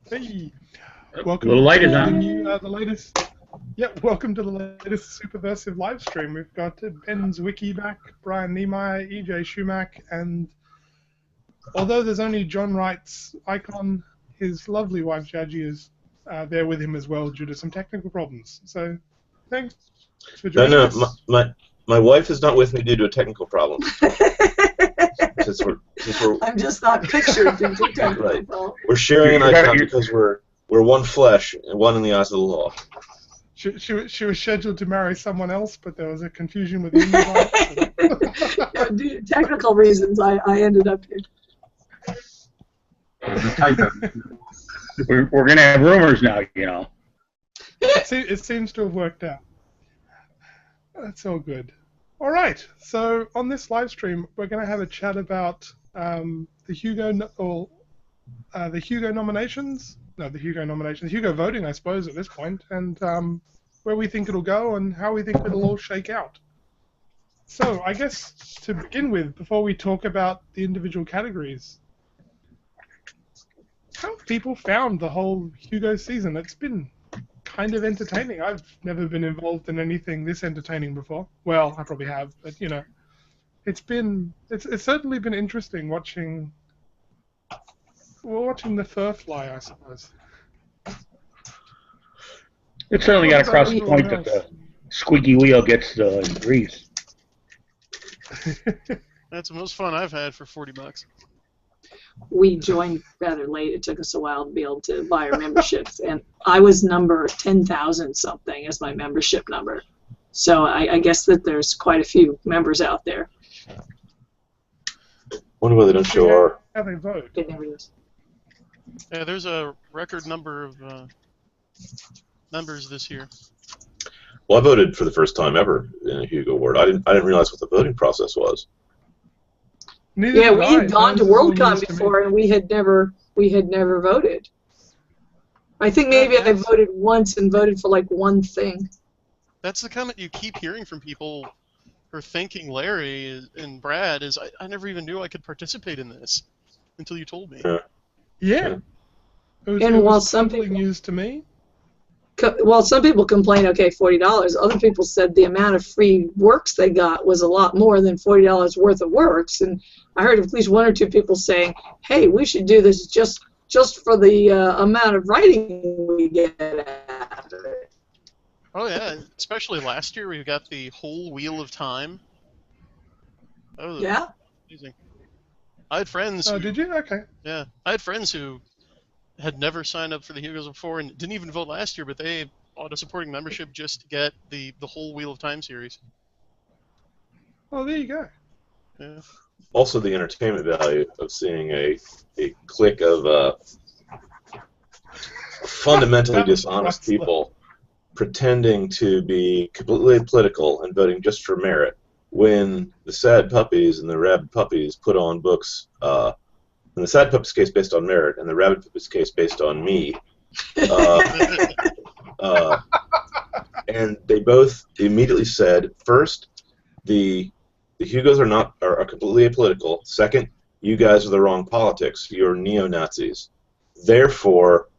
Hey, A little light is on. the latest. Yeah, welcome to the latest Superversive live stream. We've got Ben Zwicky back, Brian Niemeyer, EJ Schumack, and although there's only John Wright's icon, his lovely wife Jaji is there with him as well due to some technical problems. So, thanks for joining us. My wife is not with me due to a technical problem. since we're I'm just not pictured due to technical right. problem. We're sharing an icon because we're one flesh and one in the eyes of the law. She was scheduled to marry someone else, but there was a confusion with the No, due to technical reasons, I ended up here. We're going to have rumors now, you know. It seems to have worked out. That's all good. All right. So on this live stream, we're going to have a chat about the Hugo nominations. No, the Hugo nominations. Hugo voting, I suppose, at this point, and where we think it'll go and how we think it'll all shake out. So I guess to begin with, before we talk about the individual categories, how have people found the whole Hugo season? It's been kind of entertaining. I've never been involved in anything this entertaining before. Well, I probably have, but you know, it's certainly been interesting watching the fur fly, I suppose. It's certainly got across the point that the squeaky wheel gets the grease. That's the most fun I've had for $40. We joined rather late. It took us a while to be able to buy our memberships, and I was number 10,000 something as my membership number. So I guess that there's quite a few members out there. Wonder why they don't show our. How they vote. Yeah, there's a record number of members this year. Well, I voted for the first time ever in a Hugo Award. I didn't realize what the voting process was. Yeah, we had gone to Worldcon before, and we had never voted. I think maybe I voted once and voted for like one thing. That's the comment you keep hearing from people who are thanking Larry and Brad is, I never even knew I could participate in this until you told me. Yeah. And while some people news to me. Well, some people complain, okay, $40. Other people said the amount of free works they got was a lot more than $40 worth of works. And I heard at least one or two people saying, hey, we should do this just for the amount of writing we get out of it. Oh, yeah, especially last year we got the whole Wheel of Time. That was amazing. I had friends. Oh, did you? Okay. Yeah, I had friends who had never signed up for the Hugos before and didn't even vote last year, but they bought a supporting membership just to get the whole Wheel of Time series. Oh, there you go. Yeah. Also, the entertainment value of seeing a clique of fundamentally dishonest people pretending to be completely political and voting just for merit, when the Sad Puppies and the Rabid Puppies put on books. In the Sad Puppies case based on merit, and the Rabid Puppies case based on me. And they both immediately said, first, the Hugos are completely apolitical. Second, you guys are the wrong politics. You're neo-Nazis. Therefore,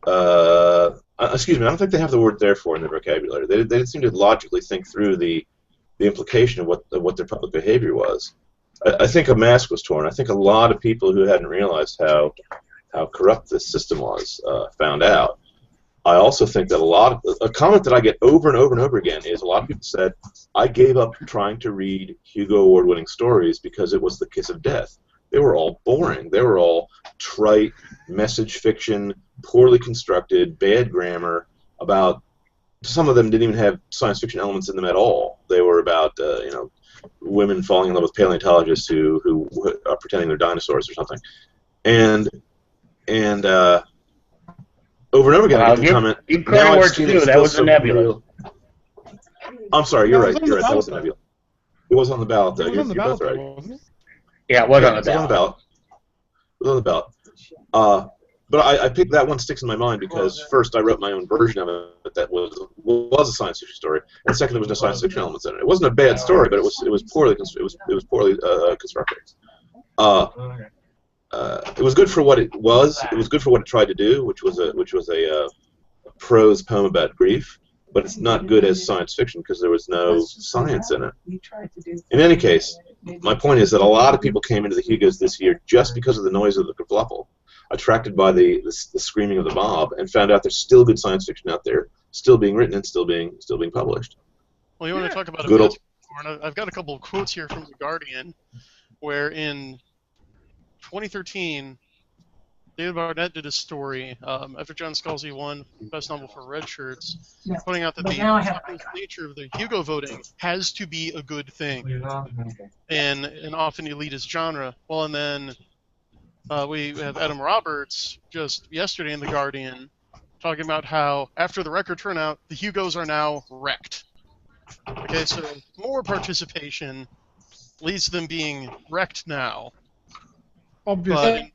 excuse me, I don't think they have the word therefore in their vocabulary. They didn't seem to logically think through the implication of what their public behavior was. I think a mask was torn. I think a lot of people who hadn't realized how corrupt this system was found out. I also think that a comment that I get over and over and over again is a lot of people said, I gave up trying to read Hugo Award-winning stories because it was the kiss of death. They were all boring. They were all trite, message fiction, poorly constructed, bad grammar, about some of them didn't even have science fiction elements in them at all. They were about, women falling in love with paleontologists who are pretending they're dinosaurs or something, and over and over again I get the comment. Now words too. That was a nebula. I'm sorry, you're right. That was a nebula. It was on the ballot, though. You're both right. Yeah, it was on the ballot. It was on the ballot. But I picked that one sticks in my mind because first I wrote my own version of it that was a science fiction story, and second there was no science fiction elements in it. It wasn't a bad story, but it was poorly constructed. it was good for what it was. It was good for what it tried to do, which was a prose poem about grief. But it's not good as science fiction because there was no science in it. In any case, my point is that a lot of people came into the Hugos this year just because of the noise of the kerfluffle, attracted by the screaming of the mob, and found out there's still good science fiction out there, still being written and still being published. Well, you want to talk about Good events before, and I've got a couple of quotes here from The Guardian, where in 2013, David Barnett did a story after John Scalzi won Best Novel for Red Shirts, pointing out that the nature of the Hugo voting has to be a good thing in an often elitist genre. Well, and then we have Adam Roberts just yesterday in The Guardian talking about how after the record turnout, the Hugos are now wrecked. Okay, so more participation leads to them being wrecked now. Obviously.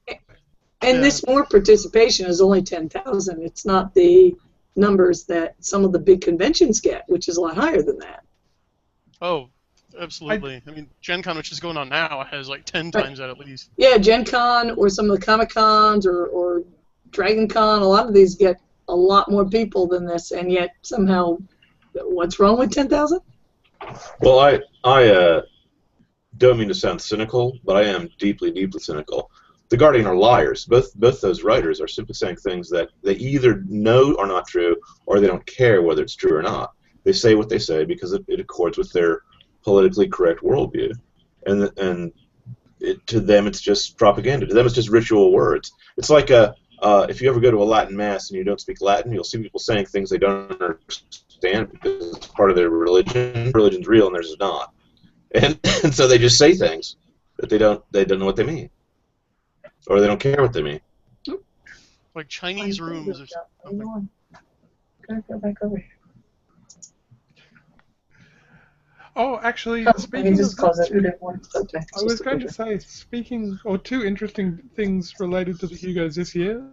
And this more participation is only 10,000. It's not the numbers that some of the big conventions get, which is a lot higher than that. Oh, absolutely. I mean, Gen Con, which is going on now, has like 10 times that at least. Yeah, Gen Con or some of the Comic Cons or Dragon Con, a lot of these get a lot more people than this, and yet somehow, what's wrong with 10,000? Well, I don't mean to sound cynical, but I am deeply, deeply cynical. The Guardian are liars. Both those writers are simply saying things that they either know are not true or they don't care whether it's true or not. They say what they say because it accords with their politically correct worldview. And to them it's just propaganda. To them it's just ritual words. It's like if you ever go to a Latin Mass and you don't speak Latin, you'll see people saying things they don't understand because it's part of their religion. Religion's real and theirs is not. And so they just say things that they don't know what they mean. Or they don't care what they mean. Like Chinese rooms or something. Go back over here. Oh, actually, speaking of that, I was going to say, two interesting things related to the Hugos this year.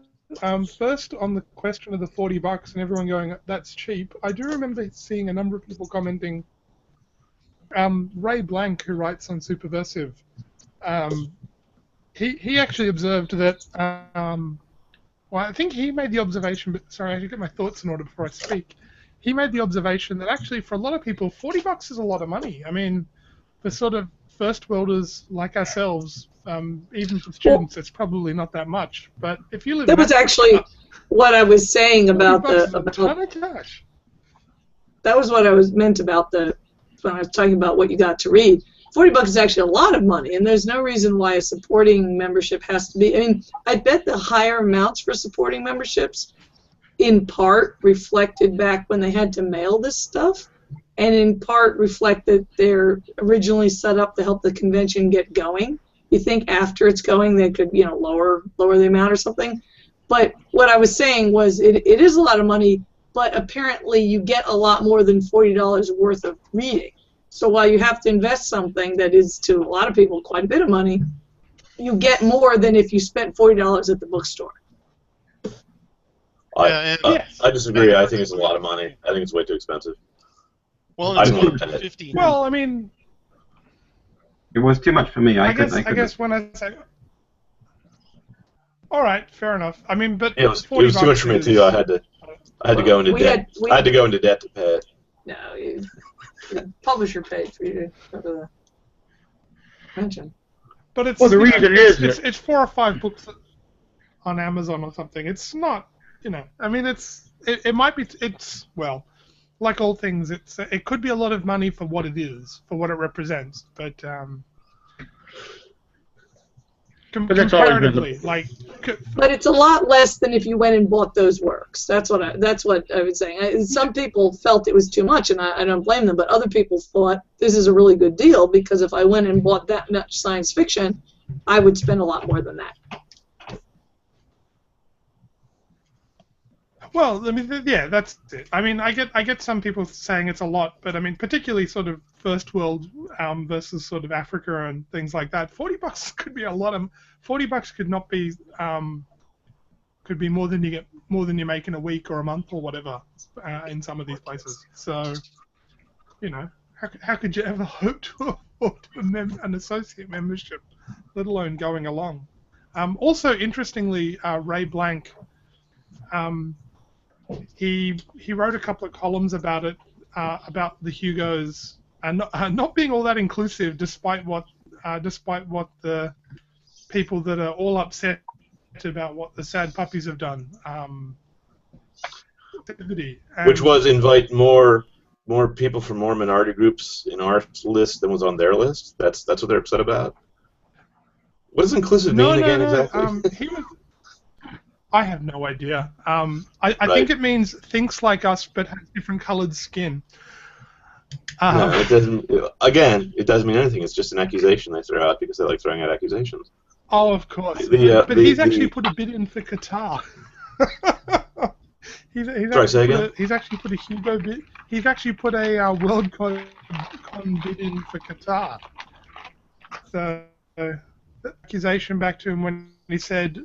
First, on the question of the $40 and everyone going, that's cheap, I do remember seeing a number of people commenting. Ray Blank, who writes on Superversive, he actually observed that, well, I think he made the observation, but sorry, I should get my thoughts in order before I speak. He made the observation that actually for a lot of people, $40 is a lot of money. I mean, for sort of first worlders like ourselves, even for students, it's probably not that much. But if you live that was actually what I was saying about a ton of cash. That was what I was meant about when I was talking about what you got to read. $40 is actually a lot of money, and there's no reason why a supporting membership has to be. I mean, I bet the higher amounts for supporting memberships, in part, reflected back when they had to mail this stuff, and in part reflected they're originally set up to help the convention get going. You think after it's going, they could, lower the amount or something. But what I was saying was, it is a lot of money, but apparently you get a lot more than $40 worth of reading. So while you have to invest something that is, to a lot of people, quite a bit of money, you get more than if you spent $40 at the bookstore. I disagree. I think it's a lot of money. I think it's way too expensive. Well, it's $50. Well, I mean, it was too much for me. I guess when I say, all right, fair enough. I mean, but it was too much for me too. I had to go into debt. I had to go into debt to pay it. No, the publisher paid for you to go to the convention. But it's the reason it's 4 or 5 books on Amazon or something. It's not, I mean, it might be, well, like all things, it could be a lot of money for what it is, for what it represents, but comparatively, but it's a lot less than if you went and bought those works. That's what I was saying. Some people felt it was too much, and I don't blame them. But other people thought this is a really good deal because if I went and bought that much science fiction, I would spend a lot more than that. Well, I mean, yeah, that's it. I mean, I get some people saying it's a lot, but I mean, particularly sort of first world versus sort of Africa and things like that. $40 could be a lot of. $40 could not be could be more than you make in a week or a month or whatever in some of these places. So, how could you ever hope to afford an associate membership, let alone going along? Also, interestingly, Ray Blank, he wrote a couple of columns about it, about the Hugos, and not being all that inclusive, despite what the people that are all upset about what the sad puppies have done. Which was invite more people from more minority groups in our list than was on their list. That's what they're upset about. What does inclusive mean again exactly? I have no idea. I Right. think it means thinks like us but has different colored skin. No, it doesn't. Again, it doesn't mean anything. It's just an accusation they throw out because they like throwing out accusations. Oh, of course. But he's actually put a bid in for Qatar. He's actually put a Hugo bid. He's actually put a WorldCon bid in for Qatar. So the accusation back to him when he said,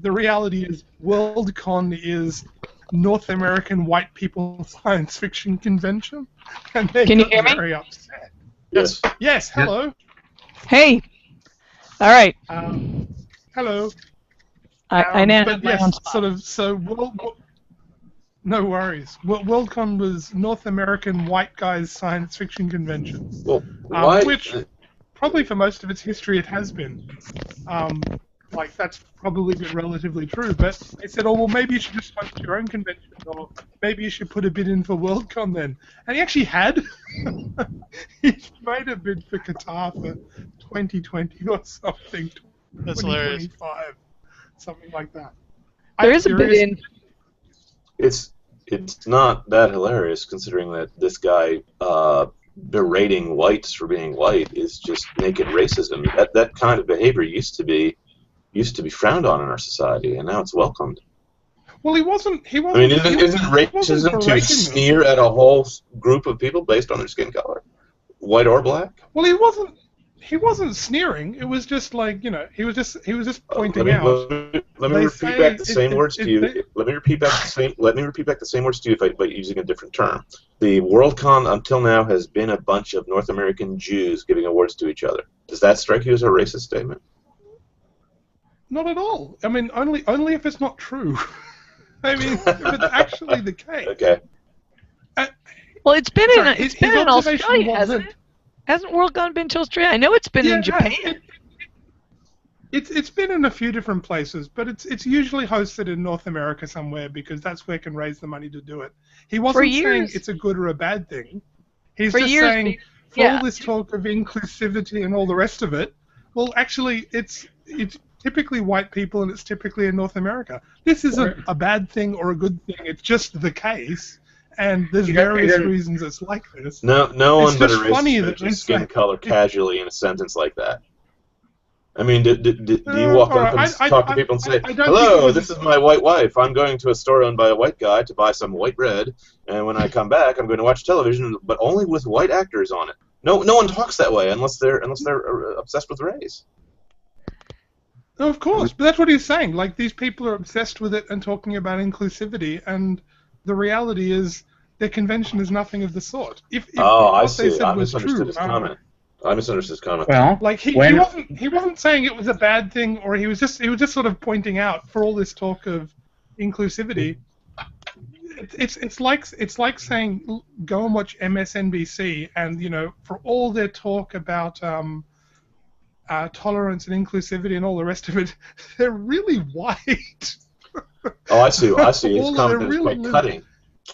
the reality is WorldCon is North American white people science fiction convention, and they got very upset. Yes. Yes. Hello. Hey. All right. Hello. I now but have my yes, own spot. sort of. So, no worries. WorldCon was North American white guys science fiction convention. Well, why? Which probably for most of its history it has been. Like that's probably been relatively true. But they said, oh well, maybe you should just host your own convention, or maybe you should put a bid in for WorldCon then. And he actually had. He made a bid for Qatar for 2020 or something. That's hilarious. 2025, something like that. There is a bid in. It's not that hilarious considering that this guy berating whites for being white is just naked racism. That kind of behavior used to be frowned on in our society, and now it's welcomed. Well, he wasn't. I mean, isn't racism to sneer at a whole group of people based on their skin color, white or black? Well, he wasn't. He wasn't sneering. It was just like he was just pointing out. Let me repeat back the same words to you. Let me repeat back the same words to you by using a different term. The WorldCon until now has been a bunch of North American Jews giving awards to each other. Does that strike you as a racist statement? Not at all. I mean, only if it's not true. I mean, if it's actually the case. Okay. Well, it's been in Australia, hasn't it? Hasn't WorldCon been to Australia? I know it's been in Japan. It's been in a few different places, but it's usually hosted in North America somewhere because that's where it can raise the money to do it. He wasn't saying it's a good or a bad thing. He's just saying, for all this talk of inclusivity and all the rest of it, well, actually, it's typically white people and it's typically in North America. This isn't a bad thing or a good thing. It's just the case. And there's various reasons it's like this. No one but a racist mentions skin color casually in a sentence like that. I mean, do you walk up and talk to people and say, hello, this is my white wife. I'm going to a store owned by a white guy to buy some white bread, and when I come back, I'm going to watch television, but only with white actors on it. No one talks that way unless they're obsessed with race. No, of course, but that's what he's saying. Like, these people are obsessed with it and talking about inclusivity, and the reality is their convention is nothing of the sort. If I what see. they said I was misunderstood true, his comment. I misunderstood his comment. Well, like he wasn't saying it was a bad thing, or he was just sort of pointing out for all this talk of inclusivity. It's like saying go and watch MSNBC, and for all their talk about tolerance and inclusivity and all the rest of it, they're really white. Oh, I see. His comment is quite cutting.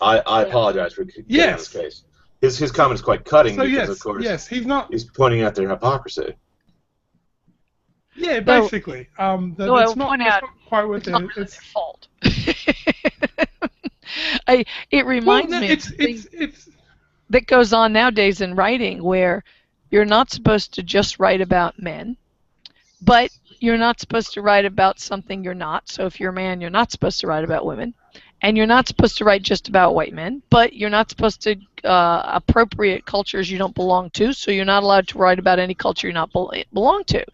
I apologize for getting on his case. His comment is quite cutting because, of course, he's pointing out their hypocrisy. Yeah, basically. It's not quite what it's not their fault. It reminds me of things that goes on nowadays in writing where you're not supposed to just write about men, but you're not supposed to write about something you're not. So if you're a man, you're not supposed to write about women. And you're not supposed to write just about white men, but you're not supposed to appropriate cultures you don't belong to, so you're not allowed to write about any culture you not belong to.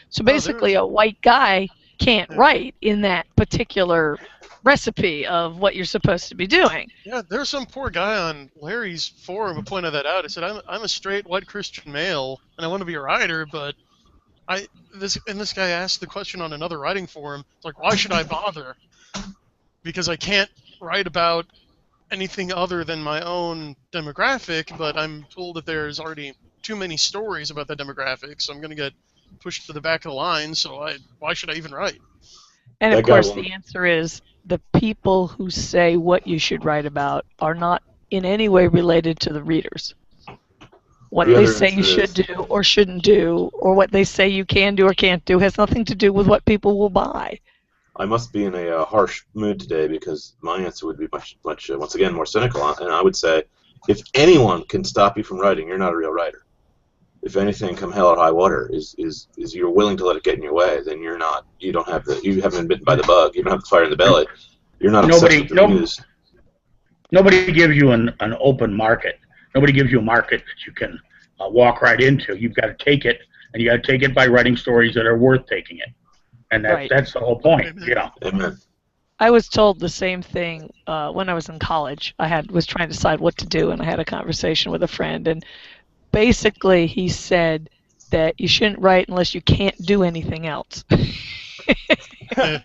So basically a white guy can't write in that particular recipe of what you're supposed to be doing. Yeah, there's some poor guy on Larry's forum who pointed that out. He said, I'm a straight white Christian male, and I want to be a writer, but This guy asked the question on another writing forum. It's like, why should I bother? Because I can't write about anything other than my own demographic, but I'm told that there's already too many stories about that demographic, so I'm going to get pushed to the back of the line, so why should I even write? And of course the answer is the people who say what you should write about are not in any way related to the readers. What they say you should do or shouldn't do, or what they say you can do or can't do, has nothing to do with what people will buy. I must be in a harsh mood today because my answer would be much, once again, more cynical, and I would say, if anyone can stop you from writing, you're not a real writer. If anything, come hell or high water, is you're willing to let it get in your way, then you haven't been bitten by the bug, you don't have the fire in the belly, you're not obsessed with the news. Nobody gives you an open market. Nobody gives you a market that you can walk right into. You've got to take it, and you got to take it by writing stories that are worth taking it. And that's the whole point, you know. Amen. I was told the same thing when I was in college. I was trying to decide what to do, and I had a conversation with a friend, and basically he said that you shouldn't write unless you can't do anything else. I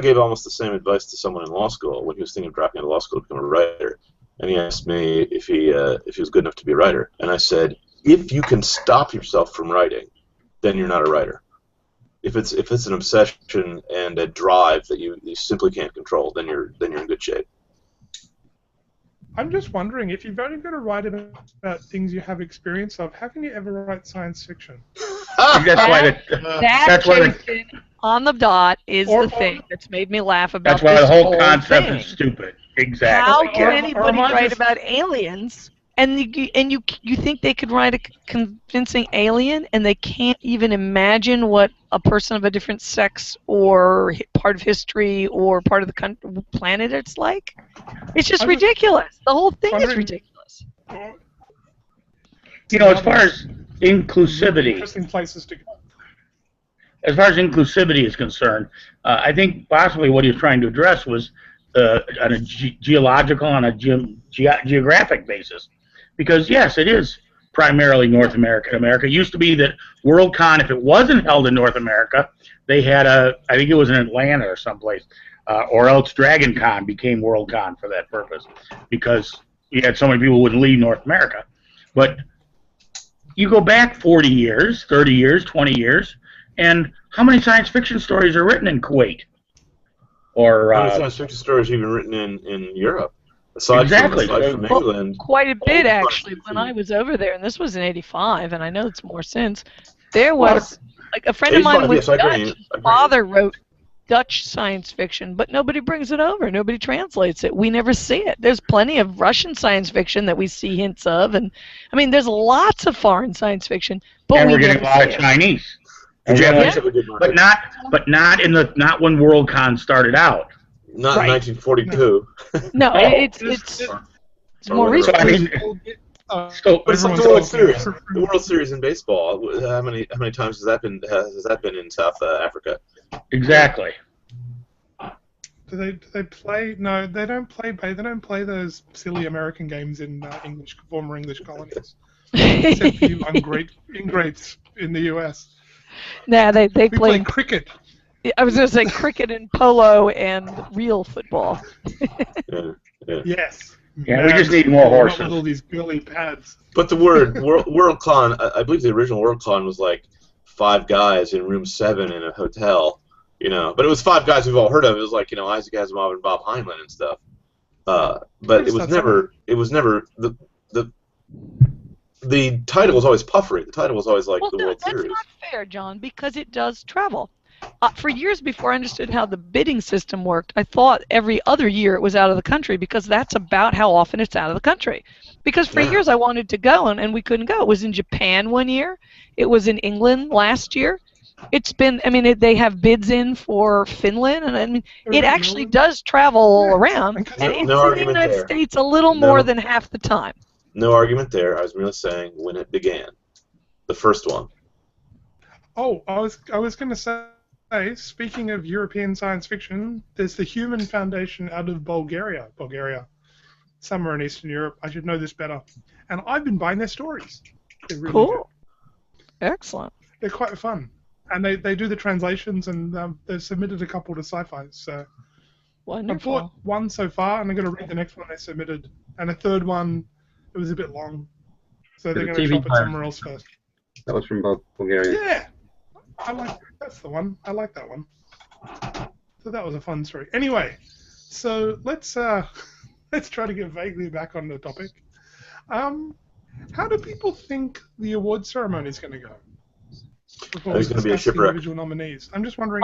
gave almost the same advice to someone in law school when he was thinking of dropping out of law school to become a writer, and he asked me if he was good enough to be a writer, and I said, if you can stop yourself from writing, then you're not a writer. If it's an obsession and a drive that you simply can't control, then you're in good shape. I'm just wondering, if you've only got to write about things you have experience of, how can you ever write science fiction? That's Jason, on the dot is the thing that's made me laugh about this whole thing. That's why the whole concept is stupid. Exactly. How can anybody write about aliens, and you think they could write a convincing alien, and they can't even imagine what a person of a different sex or part of history or part of the planet it's like? It's just ridiculous. The whole thing is ridiculous. You know, as far as inclusivity, interesting places to go. As far as inclusivity is concerned, I think possibly what he was trying to address was on a geographic basis, because yes, it is primarily North America. It used to be that Worldcon, if it wasn't held in North America, they had I think it was in Atlanta or someplace, or else DragonCon became Worldcon for that purpose, because you had so many people who wouldn't leave North America. But you go back 40 years, 30 years, 20 years, and how many science fiction stories are written in Kuwait? Or how many science fiction stories even written in Europe? Aside from England. Quite a bit, actually, when I was over there, and this was in '85, and I know it's more since. There was, like, a friend of mine was Dutch. His father wrote Dutch science fiction, but nobody brings it over. Nobody translates it. We never see it. There's plenty of Russian science fiction that we see hints of, and I mean, there's lots of foreign science fiction, but we're getting a lot of Chinese. But not when Worldcon started out. Not in 1942. No, it's more recent. So, I mean, but it's like the World Series. The World Series in baseball. How many times has that been in South Africa? Exactly. Do they play? No, they don't play. They don't play those silly American games in former English colonies. Except for you ingrates in the U.S. Nah, they play cricket. I was going to say cricket and polo and real football. Yeah. Yes. Yeah, we just need more horses. With all these girly pads. But the word Worldcon, I believe the original Worldcon was like 5 guys in room 7 in a hotel, you know. But it was 5 guys we've all heard of. It was like, you know, Isaac Asimov and Bob Heinlein and stuff. But it was never the title was always puffery. The title was always like the World Series. That's not fair, John, because it does travel. For years before I understood how the bidding system worked, I thought every other year it was out of the country, because that's about how often it's out of the country. Because for years I wanted to go, and we couldn't go. It was in Japan one year. It was in England last year. It's been, I mean, they have bids in for Finland, and I mean, it actually does travel all around. And it's in the United States a little more than half the time. No argument there. I was merely saying when it began, the first one. Oh, I was going to say, speaking of European science fiction, there's the Human Foundation out of Bulgaria. somewhere in Eastern Europe. I should know this better. And I've been buying their stories. They're really Cool. good. Excellent. They're quite fun. And they do the translations, and they've submitted a couple to sci-fi. So Wonderful. I've bought one so far, and I'm going to read the next one they submitted. And a third one, it was a bit long. So they're going to shop it somewhere else first. That was from Bulgaria. Yeah! That's the one. I like that one. So that was a fun story. Anyway, so let's try to get vaguely back on the topic. How do people think the award ceremony is going to go? There's going to be a shipwreck. Individual nominees. I'm just wondering.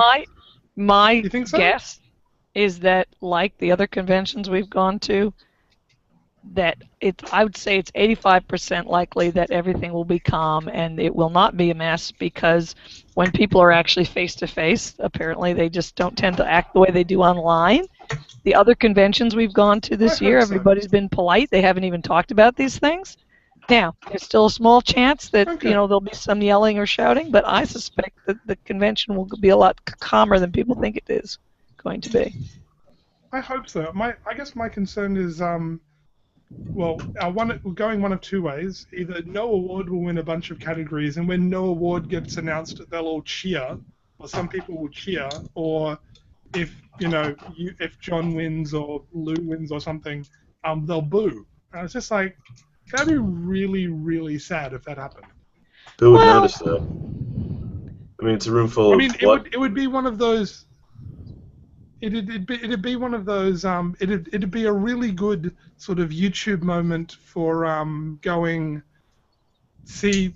My You think so? guess is that, like the other conventions we've gone to, that I would say it's 85% likely that everything will be calm and it will not be a mess, because when people are actually face to face, apparently they just don't tend to act the way they do online. The other conventions we've gone to this year, everybody's been polite. They haven't even talked about these things. Now, there's still a small chance that there'll be some yelling or shouting, but I suspect that the convention will be a lot calmer than people think it is going to be. I hope so. I guess my concern is, going one of two ways. Either no award will win a bunch of categories, and when no award gets announced, they'll all cheer, or some people will cheer, or if John wins or Lou wins or something, they'll boo. And it's just like, that'd be really, really sad if that happened. Who would notice that? I mean, it's a room full of. It would be one of those. It'd be one of those. It'd be a really good sort of YouTube moment for going. See,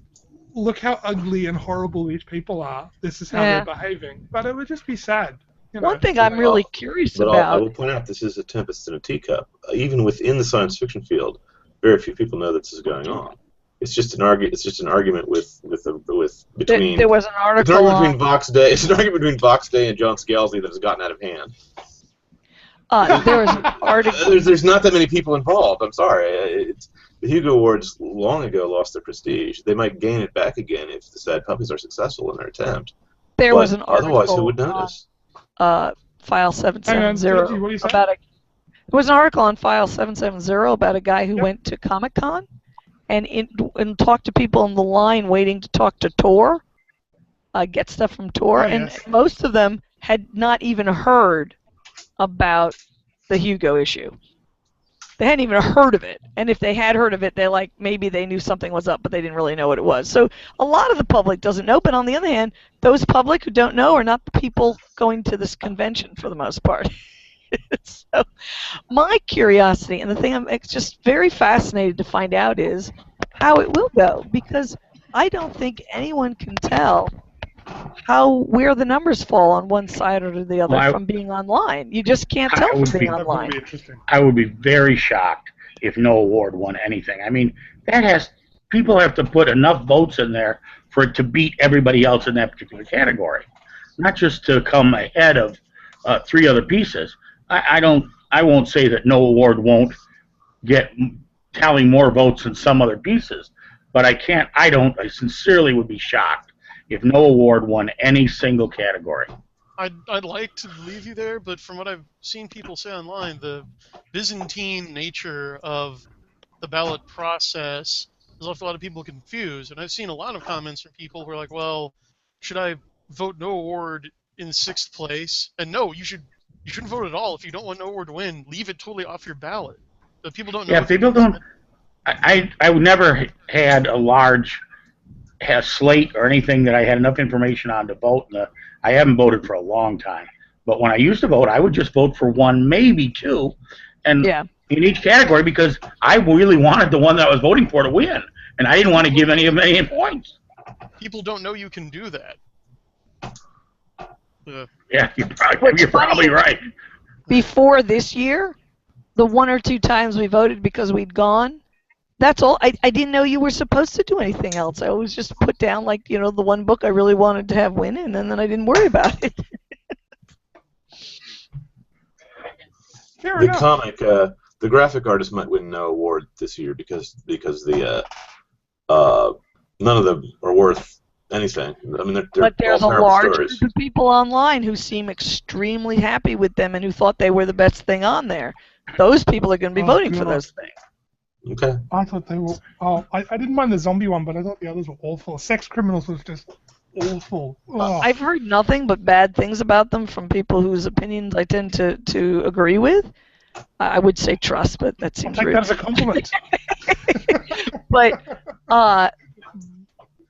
look how ugly and horrible these people are. This is how they're behaving. But it would just be sad. One thing I'm really curious about. I will point out, this is a tempest in a teacup. Even within the science fiction field, very few people know that this is going on. It's just an argument. It's just an argument between. There was an article. It's an argument between Vox Day. It's an argument between Vox Day and John Scalzi that has gotten out of hand. There was an article. There's not that many people involved. I'm sorry. The Hugo Awards long ago lost their prestige. They might gain it back again if the Sad Puppies are successful in their attempt. There was an article. Otherwise, who would notice? File 770 about There was an article on File 770 about a guy who went to Comic-Con and talked to people in the line waiting to talk to Tor, get stuff from Tor, and most of them had not even heard about the Hugo issue. They hadn't even heard of it, and if they had heard of it, maybe they knew something was up, but they didn't really know what it was. So a lot of the public doesn't know, but on the other hand, those public who don't know are not the people going to this convention for the most part. So my curiosity, and the thing I'm just very fascinated to find out, is how it will go, because I don't think anyone can tell where the numbers fall on one side or the other from being online. You just can't tell from being online. I would be very shocked if no award won anything. I mean, people have to put enough votes in there for it to beat everybody else in that particular category, not just to come ahead of three other pieces. I won't say that no award won't get tally more votes than some other pieces, but I sincerely would be shocked if no award won any single category. I'd like to believe you there, but from what I've seen people say online, the Byzantine nature of the ballot process has left a lot of people confused, and I've seen a lot of comments from people who are like, well, should I vote no award in 6th place? And no, you shouldn't vote at all. If you don't want no award to win, leave it totally off your ballot. But people don't know. Yeah, people don't. I never had a large slate or anything that I had enough information on to vote. I haven't voted for a long time. But when I used to vote, I would just vote for one, maybe two, and in each category, because I really wanted the one that I was voting for to win, and I didn't want to give any of them any points. People don't know you can do that. Yeah, you're probably right. Before this year, the 1 or 2 times we voted because we'd gone, that's all. I didn't know you were supposed to do anything else. I always just put down, the one book I really wanted to have win, and then I didn't worry about it. Comic, the graphic artist might win no award this year because the none of them are worth anything. I mean, they're but there's a all large stories. group of people online who seem extremely happy with them and who thought they were the best thing on there. those people are going to be voting for God. those things. Okay. I thought they were. Oh, I didn't mind the zombie one, but I thought the others were awful. Sex criminals was just awful. Oh. I've heard nothing but bad things about them from people whose opinions I tend to agree with. I would say trust, but that I'll seems take rude. that as a compliment. But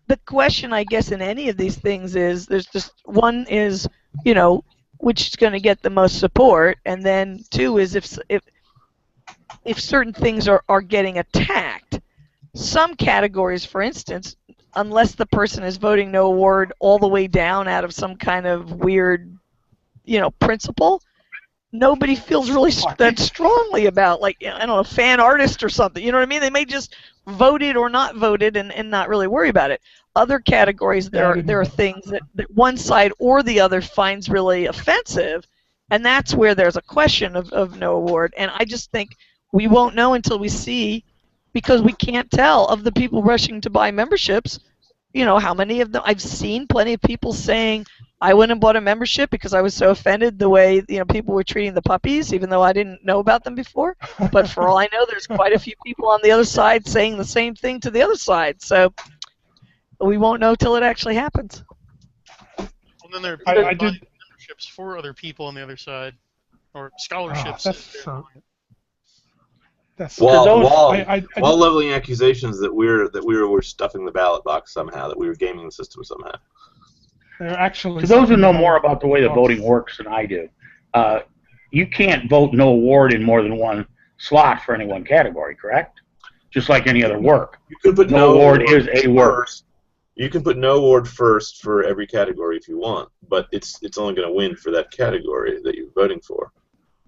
the question, I guess, in any of these things is there's just one is, you know, which is going to get the most support, and then two is if certain things are getting attacked. Some categories, for instance, unless the person is voting no award all the way down out of some kind of weird, you know, principle, nobody feels really that strongly about, like, I don't know, fan artist or something. You know what I mean? They may just vote it or not vote it and not really worry about it. Other categories, there are things that one side or the other finds really offensive, and that's where there's a question of no award. And I just think we won't know until we see, because we can't tell of the people rushing to buy memberships, you know, how many of them. I've seen plenty of people saying, I went and bought a membership because I was so offended the way, you know, people were treating the puppies, even though I didn't know about them before. But for all I know, there's quite a few people on the other side saying the same thing to the other side. So we won't know till it actually happens. Well, then there are people I buying did. memberships for other people on the other side, or scholarships. That's While leveling accusations that we were stuffing the ballot box somehow, that we were gaming the system somehow. They're actually. To those who know more about the way the voting works than I do, you can't vote no award in more than one slot for any one category, correct? Just like any other work. You can put no award is a work. You can put no award first for every category if you want, but it's only going to win for that category that you're voting for.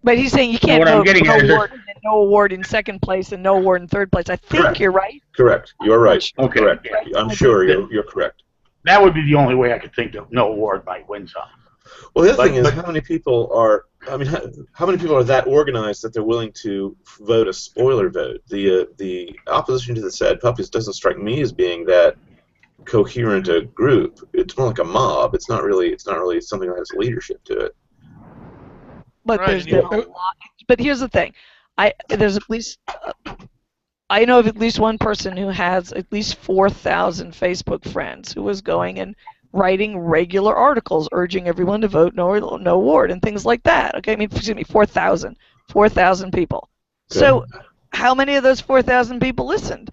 But he's saying you can't vote no award and then no award in second place and no award in third place. I think Correct. You're right. Correct. You're right. Okay. Correct. I'm sure you're correct. That would be the only way I could think of no award might win some. Well, the other thing is, how many people are? I mean, how many people are that organized that they're willing to vote a spoiler vote? The opposition to the sad puppies doesn't strike me as being that coherent a group. It's more like a mob. It's not really something that has leadership to it. But there's been a lot. But here's the thing, there's at least I know of at least one person who has at least 4,000 Facebook friends who was going and writing regular articles urging everyone to vote no award and things like that. Okay, I mean, excuse me, 4,000 people. Good. So how many of those 4,000 people listened?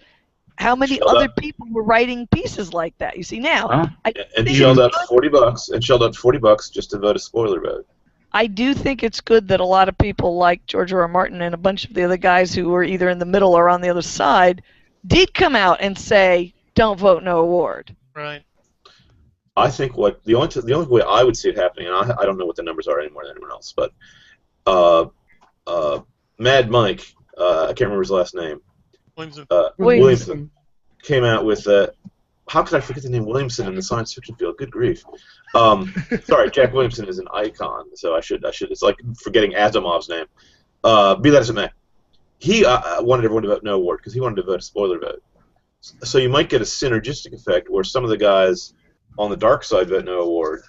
How many other people were writing pieces like that? You see now. And shelled out $40 just to vote a spoiler vote. I do think it's good that a lot of people like George R. R. Martin and a bunch of the other guys who were either in the middle or on the other side did come out and say, don't vote no award. Right. I think the only way I would see it happening, and I don't know what the numbers are anymore than anyone else, but Mad Mike, I can't remember his last name. Williamson came out with how could I forget the name Williamson in the science fiction field? Good grief. Sorry, Jack Williamson is an icon, so I should. It's like forgetting Asimov's name. Be that as it may, he wanted everyone to vote no award because he wanted to vote a spoiler vote. So you might get a synergistic effect where some of the guys on the dark side vote no award,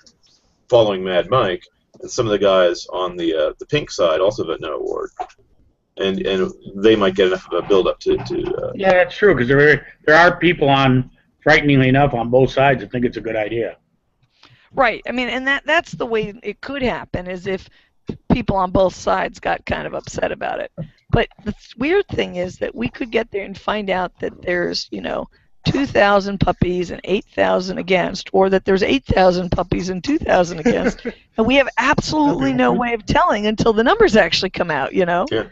following Mad Mike, and some of the guys on the pink side also vote no award. And they might get enough of a build-up to yeah, that's true, because there are people frighteningly enough, on both sides that think it's a good idea. Right. I mean, and that's the way it could happen, is if people on both sides got kind of upset about it. But the weird thing is that we could get there and find out that there's, 2,000 puppies and 8,000 against, or that there's 8,000 puppies and 2,000 against, and we have absolutely no way of telling until the numbers actually come out, Yeah.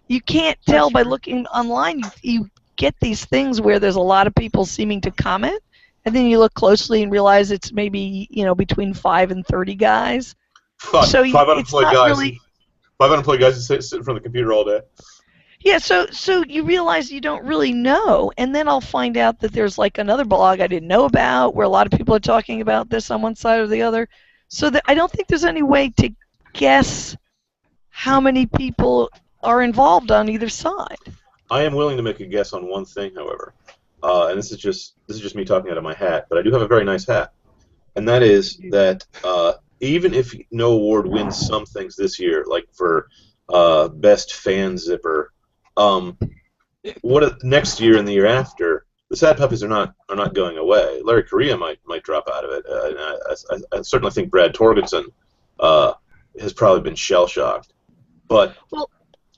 You can't tell by looking online. You get these things where there's a lot of people seeming to comment, and then you look closely and realize it's maybe, between 5 and 30 guys. So 5 unemployed guys. Really... 5 unemployed guys who sit in front of the computer all day. Yeah, so you realize you don't really know, and then I'll find out that there's like another blog I didn't know about where a lot of people are talking about this on one side or the other. So that I don't think there's any way to guess how many people are involved on either side. I am willing to make a guess on one thing, however, and this is just me talking out of my hat, but I do have a very nice hat, and that is that even if no award wins some things this year, like for best fan zipper. Next year and the year after, the sad puppies are not going away. Larry Correa might drop out of it. And I certainly think Brad Torgensen has probably been shell shocked. But well,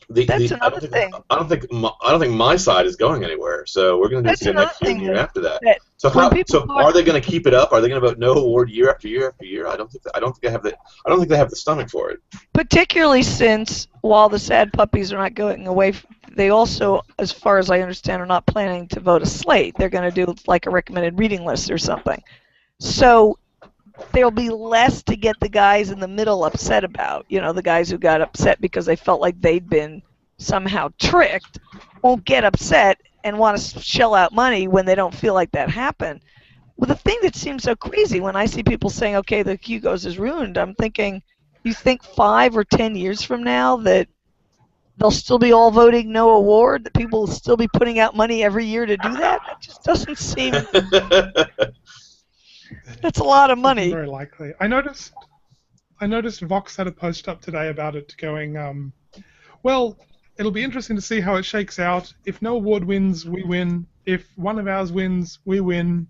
that's another thing. I don't think my side is going anywhere. So we're going to do this again next year and the year after that. So are they going to keep it up? Are they going to vote no award year after year after year? I don't think they have the stomach for it. Particularly since while the sad puppies are not going away, they also, as far as I understand, are not planning to vote a slate. They're going to do like a recommended reading list or something. So there'll be less to get the guys in the middle upset about. You know, the guys who got upset because they felt like they'd been somehow tricked won't get upset and want to shell out money when they don't feel like that happened. Well, the thing that seems so crazy when I see people saying, okay, the Hugos is ruined, I'm thinking, you think 5 or 10 years from now that they'll still be all voting no award, that people will still be putting out money every year to do that? That just doesn't seem... That's a lot of money. Very likely. I noticed Vox had a post up today about it going, well, it'll be interesting to see how it shakes out. If no award wins, we win. If one of ours wins, we win.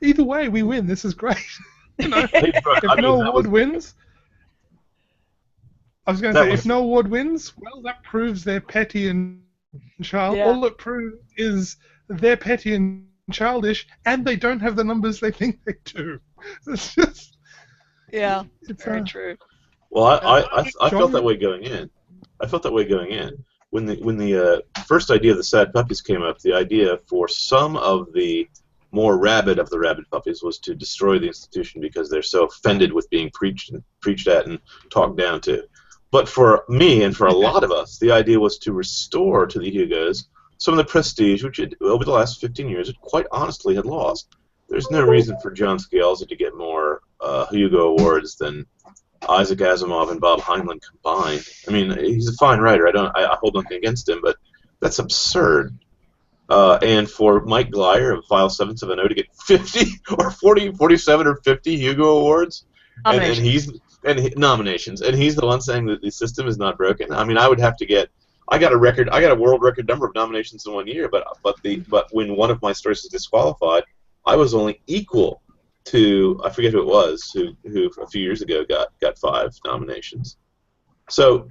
Either way, we win. This is great. You know, if no award wins... I was going to say, if no award wins, well, that proves they're petty and child. Yeah. All it proves is they're petty and childish, and they don't have the numbers they think they do. It's just... Yeah, it's very true. Well, I felt that way going in. When the first idea of the sad puppies came up, the idea for some of the more rabid of the rabid puppies was to destroy the institution because they're so offended with being preached at and talked down to. But for me and for a lot of us, the idea was to restore to the Hugos some of the prestige which over the last 15 years it quite honestly had lost. There's no reason for John Scalzi to get more Hugo awards than Isaac Asimov and Bob Heinlein combined. I mean, he's a fine writer. I hold nothing against him, but that's absurd. And for Mike Glyer of File 770 to get 50 or 40, 47 or 50 Hugo awards, nominations, and he's the one saying that the system is not broken. I mean, I would have to get. I got a world record number of nominations in 1 year, but when one of my stories is disqualified, I was only equal to, I forget who it was, who a few years ago got 5 nominations. So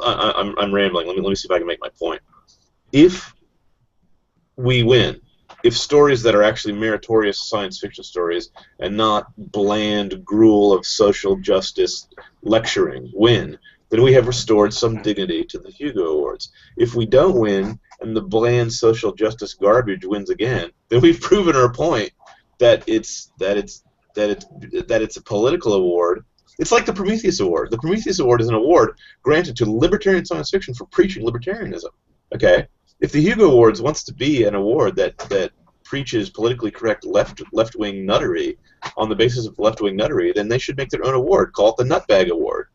I'm rambling. Let me see if I can make my point. If we win, if stories that are actually meritorious science fiction stories and not bland gruel of social justice lecturing win, then we have restored some dignity to the Hugo Awards. If we don't win and the bland social justice garbage wins again, then we've proven our point that it's a political award. It's like the Prometheus Award. The Prometheus Award is an award granted to libertarian science fiction for preaching libertarianism. Okay? If the Hugo Awards wants to be an award that preaches politically correct left-wing nuttery on the basis of left-wing nuttery, then they should make their own award. Call it the Nutbag Award.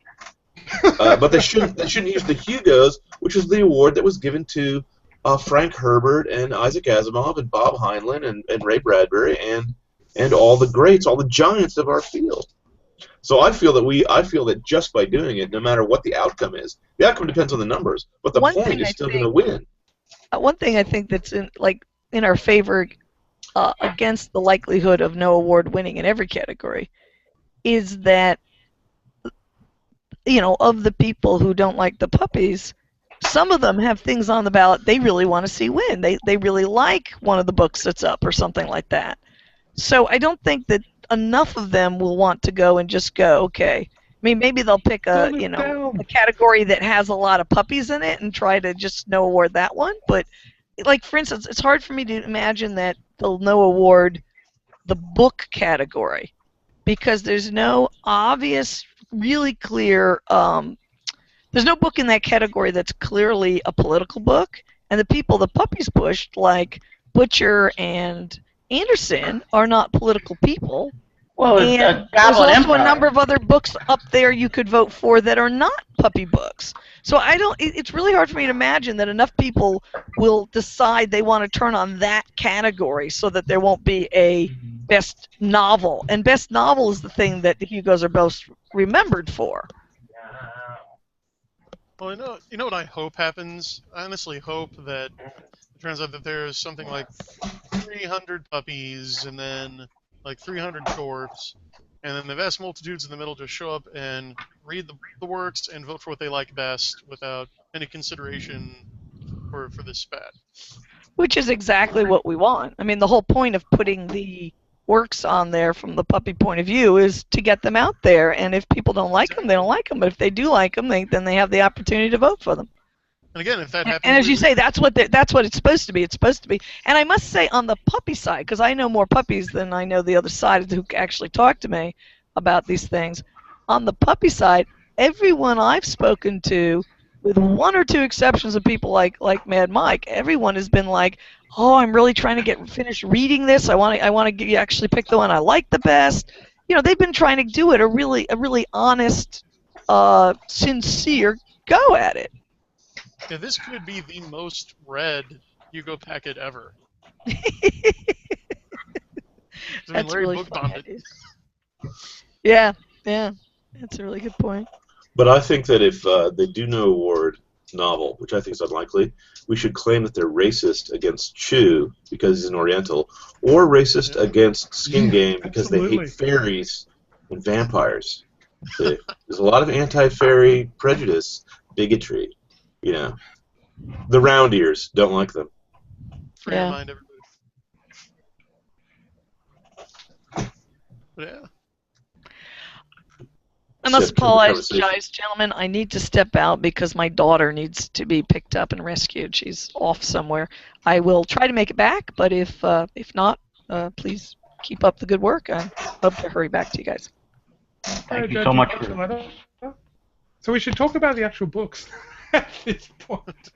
But they shouldn't use the Hugos, which is the award that was given to Frank Herbert and Isaac Asimov and Bob Heinlein and Ray Bradbury and all the greats, all the giants of our field. So I feel that just by doing it, no matter what the outcome is, the outcome depends on the numbers, but the point is still going to win. One thing I think that's in our favor against the likelihood of no award winning in every category is that, you know, of the people who don't like the puppies, some of them have things on the ballot they really want to see win. They really like one of the books that's up or something like that. So I don't think that enough of them will want to go and just go, okay. I mean, maybe they'll pick a category that has a lot of puppies in it and try to just no award that one. But, like, for instance, it's hard for me to imagine that they'll no award the book category because there's no obvious, really clear, there's no book in that category that's clearly a political book. And the people the puppies pushed, like Butcher and Anderson, are not political people. Well, and there's also a number of other books up there you could vote for that are not puppy books. So it's really hard for me to imagine that enough people will decide they want to turn on that category so that there won't be a best novel. And best novel is the thing that the Hugos are both remembered for. Well, you know what I hope happens? I honestly hope that it turns out that there's something like 300 puppies and then like 300 dwarfs, and then the vast multitudes in the middle just show up and read the works and vote for what they like best without any consideration for this spat. Which is exactly what we want. I mean, the whole point of putting the works on there from the puppy point of view is to get them out there. And if people don't like them, they don't like them. But if they do like them, then they have the opportunity to vote for them. And again, if that happens, and as you say, that's what it's supposed to be. It's supposed to be. And I must say, on the puppy side, because I know more puppies than I know the other side who actually talk to me about these things. On the puppy side, everyone I've spoken to, with one or two exceptions of people like Mad Mike, everyone has been like, "Oh, I'm really trying to get finished reading this. I want to actually pick the one I like the best." You know, they've been trying to do it a really honest, sincere go at it. Yeah, this could be the most read Hugo packet ever. That's Larry really book-bombed funny. it. Yeah, that's a really good point. But I think that if they do no award novel, which I think is unlikely, we should claim that they're racist against Chu because he's an Oriental, or racist against Skin Game because they hate fairies and vampires. There's a lot of anti-fairy prejudice, bigotry. You know, the round ears don't like them. Free your mind, everybody. But yeah. I must apologize, gentlemen. I need to step out because my daughter needs to be picked up and rescued. She's off somewhere. I will try to make it back, but if not, please keep up the good work. I hope to hurry back to you guys. Thank you so much. So we should talk about the actual books at this point.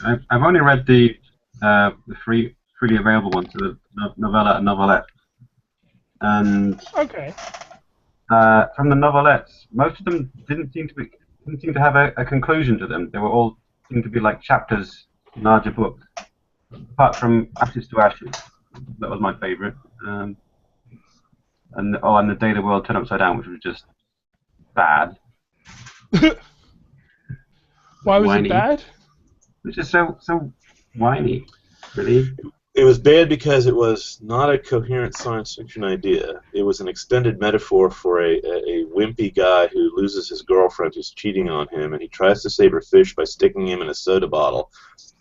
I've only read the freely available ones, the novella and novelette, and okay. From the novelettes, most of them didn't seem to have a conclusion to them. They were all seemed to be like chapters in larger books. Apart from Ashes to Ashes, that was my favourite, and the Day the World Turned Upside Down, which was just bad. Why was it bad? It was just so whiny, really. It was bad because it was not a coherent science fiction idea. It was an extended metaphor for a wimpy guy who loses his girlfriend who's cheating on him, and he tries to save her fish by sticking him in a soda bottle.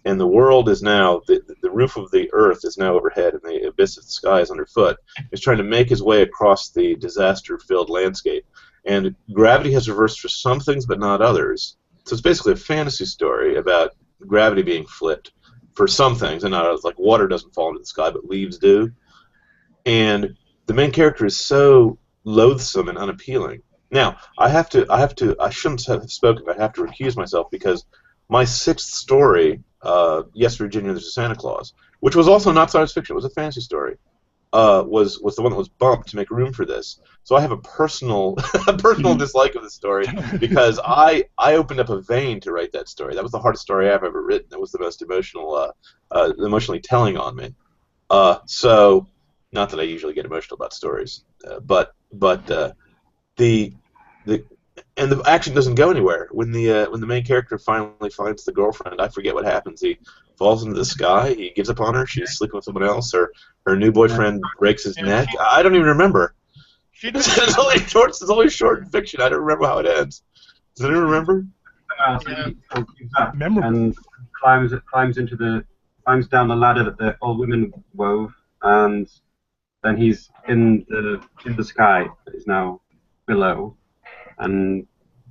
And the world is now, the roof of the earth is now overhead, and the abyss of the sky is underfoot. He's trying to make his way across the disaster-filled landscape. And gravity has reversed for some things, but not others. So it's basically a fantasy story about gravity being flipped for some things, and not others. Like water doesn't fall into the sky, but leaves do. And the main character is so loathsome and unappealing. Now, I shouldn't have spoken, but I have to recuse myself because my sixth story, Yes, Virginia, There's a Santa Claus, which was also not science fiction, it was a fantasy story, was the one that was bumped to make room for this. So I have a personal dislike of the story because I opened up a vein to write that story. That was the hardest story I've ever written. It was the most emotionally telling on me. So, not that I usually get emotional about stories, but the action doesn't go anywhere. When the main character finally finds the girlfriend, I forget what happens. He falls into the sky. He gives up on her. She's sleeping with someone else. Or her new boyfriend breaks his neck. I don't even remember. It's only short in fiction. I don't remember how it ends. Does anyone remember? Memorable. And climbs down the ladder that the old women wove, and then he's in the sky. He's now below, and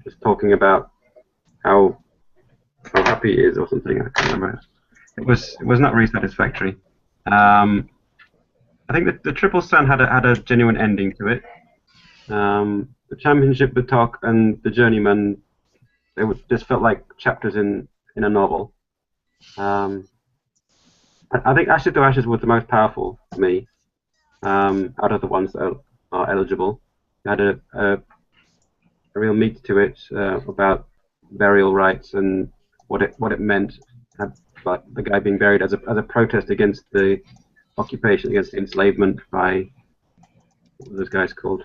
just talking about how happy he is or something. I can't remember. It was not really satisfactory. I think that the Triple Sun had a genuine ending to it. The Championship, the Talk, and the Journeyman, just felt like chapters in a novel. I think Ashes to Ashes was the most powerful for me out of the ones that are eligible. It had a real meat to it about burial rites and what it meant. But the guy being buried as a protest against the occupation, against enslavement by what were those guys called?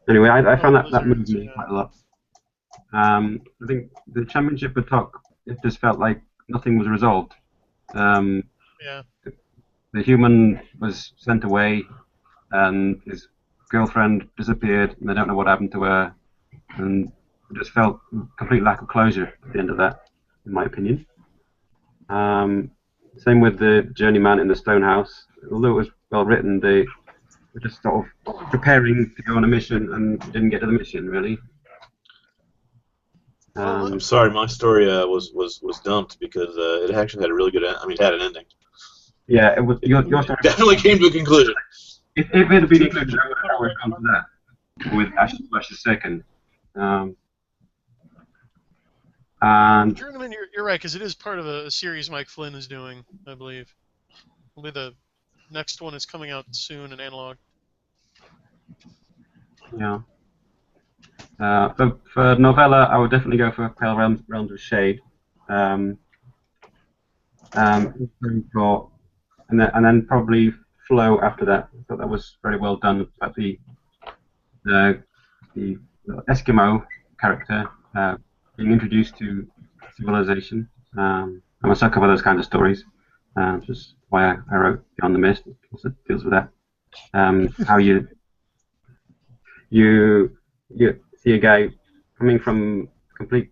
Anyway, I found that moved me quite a lot. I think the championship at Talk, it just felt like nothing was resolved. Yeah. The human was sent away, and his girlfriend disappeared, and they don't know what happened to her, and it just felt complete lack of closure at the end of that, in my opinion. Same with the journeyman in the stone house. Although it was well written, they were just sort of preparing to go on a mission and didn't get to the mission, really. I'm sorry, my story was dumped because it actually had a really good it had an ending. Yeah, it was. Your story definitely came to a conclusion. If it had been included, I would have gone to that with Ash's second. And Journeyman, you're right, because it is part of a series Mike Flynn is doing, I believe. I believe the next one is coming out soon in analog. Yeah. For novella, I would definitely go for Pale Realms of Shade. And then probably Flow after that. I thought that was very well done. About the Eskimo character being introduced to civilization. I'm a sucker for those kinds of stories. Which is why I wrote Beyond the Mist. It also deals with that. How you see a guy coming from complete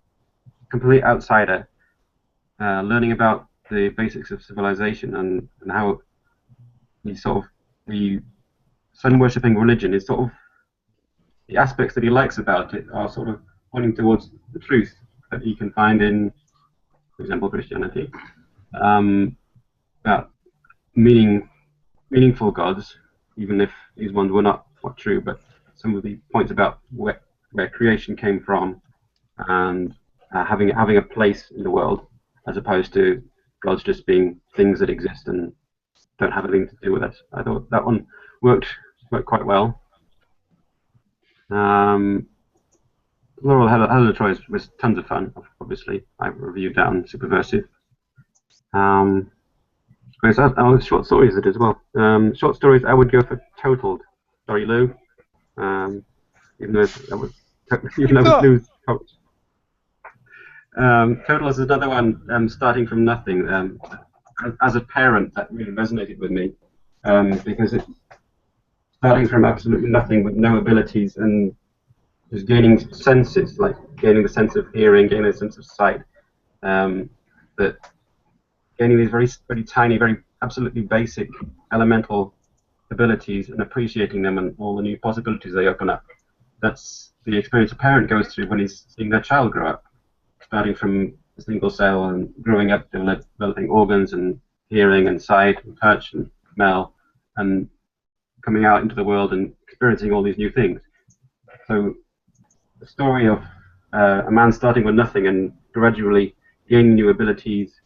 outsider, learning about the basics of civilization and how the sun-worshipping religion is sort of the aspects that he likes about it are sort of pointing towards the truth that you can find in, for example, Christianity, about meaningful gods, even if these ones were not true, but some of the points about where creation came from and having a place in the world, as opposed to gods just being things that exist and don't have anything to do with us. I thought that one worked quite well. Laurel Helen Troy was tons of fun. Obviously, I reviewed that on Superversive. Short stories it as well. Short stories, I would go for Totaled. Sorry, Lou. Even though that was Lou's coach. Total is another one, starting from nothing. As a parent, that really resonated with me because it's starting from absolutely nothing with no abilities and just gaining senses, like gaining the sense of hearing, gaining the sense of sight, but gaining these very, very tiny, very absolutely basic elemental abilities and appreciating them and all the new possibilities they open up. That's the experience a parent goes through when he's seeing their child grow up, starting from a single cell and growing up, developing organs and hearing and sight and touch and smell, and coming out into the world and experiencing all these new things. So the story of a man starting with nothing and gradually gaining new abilities,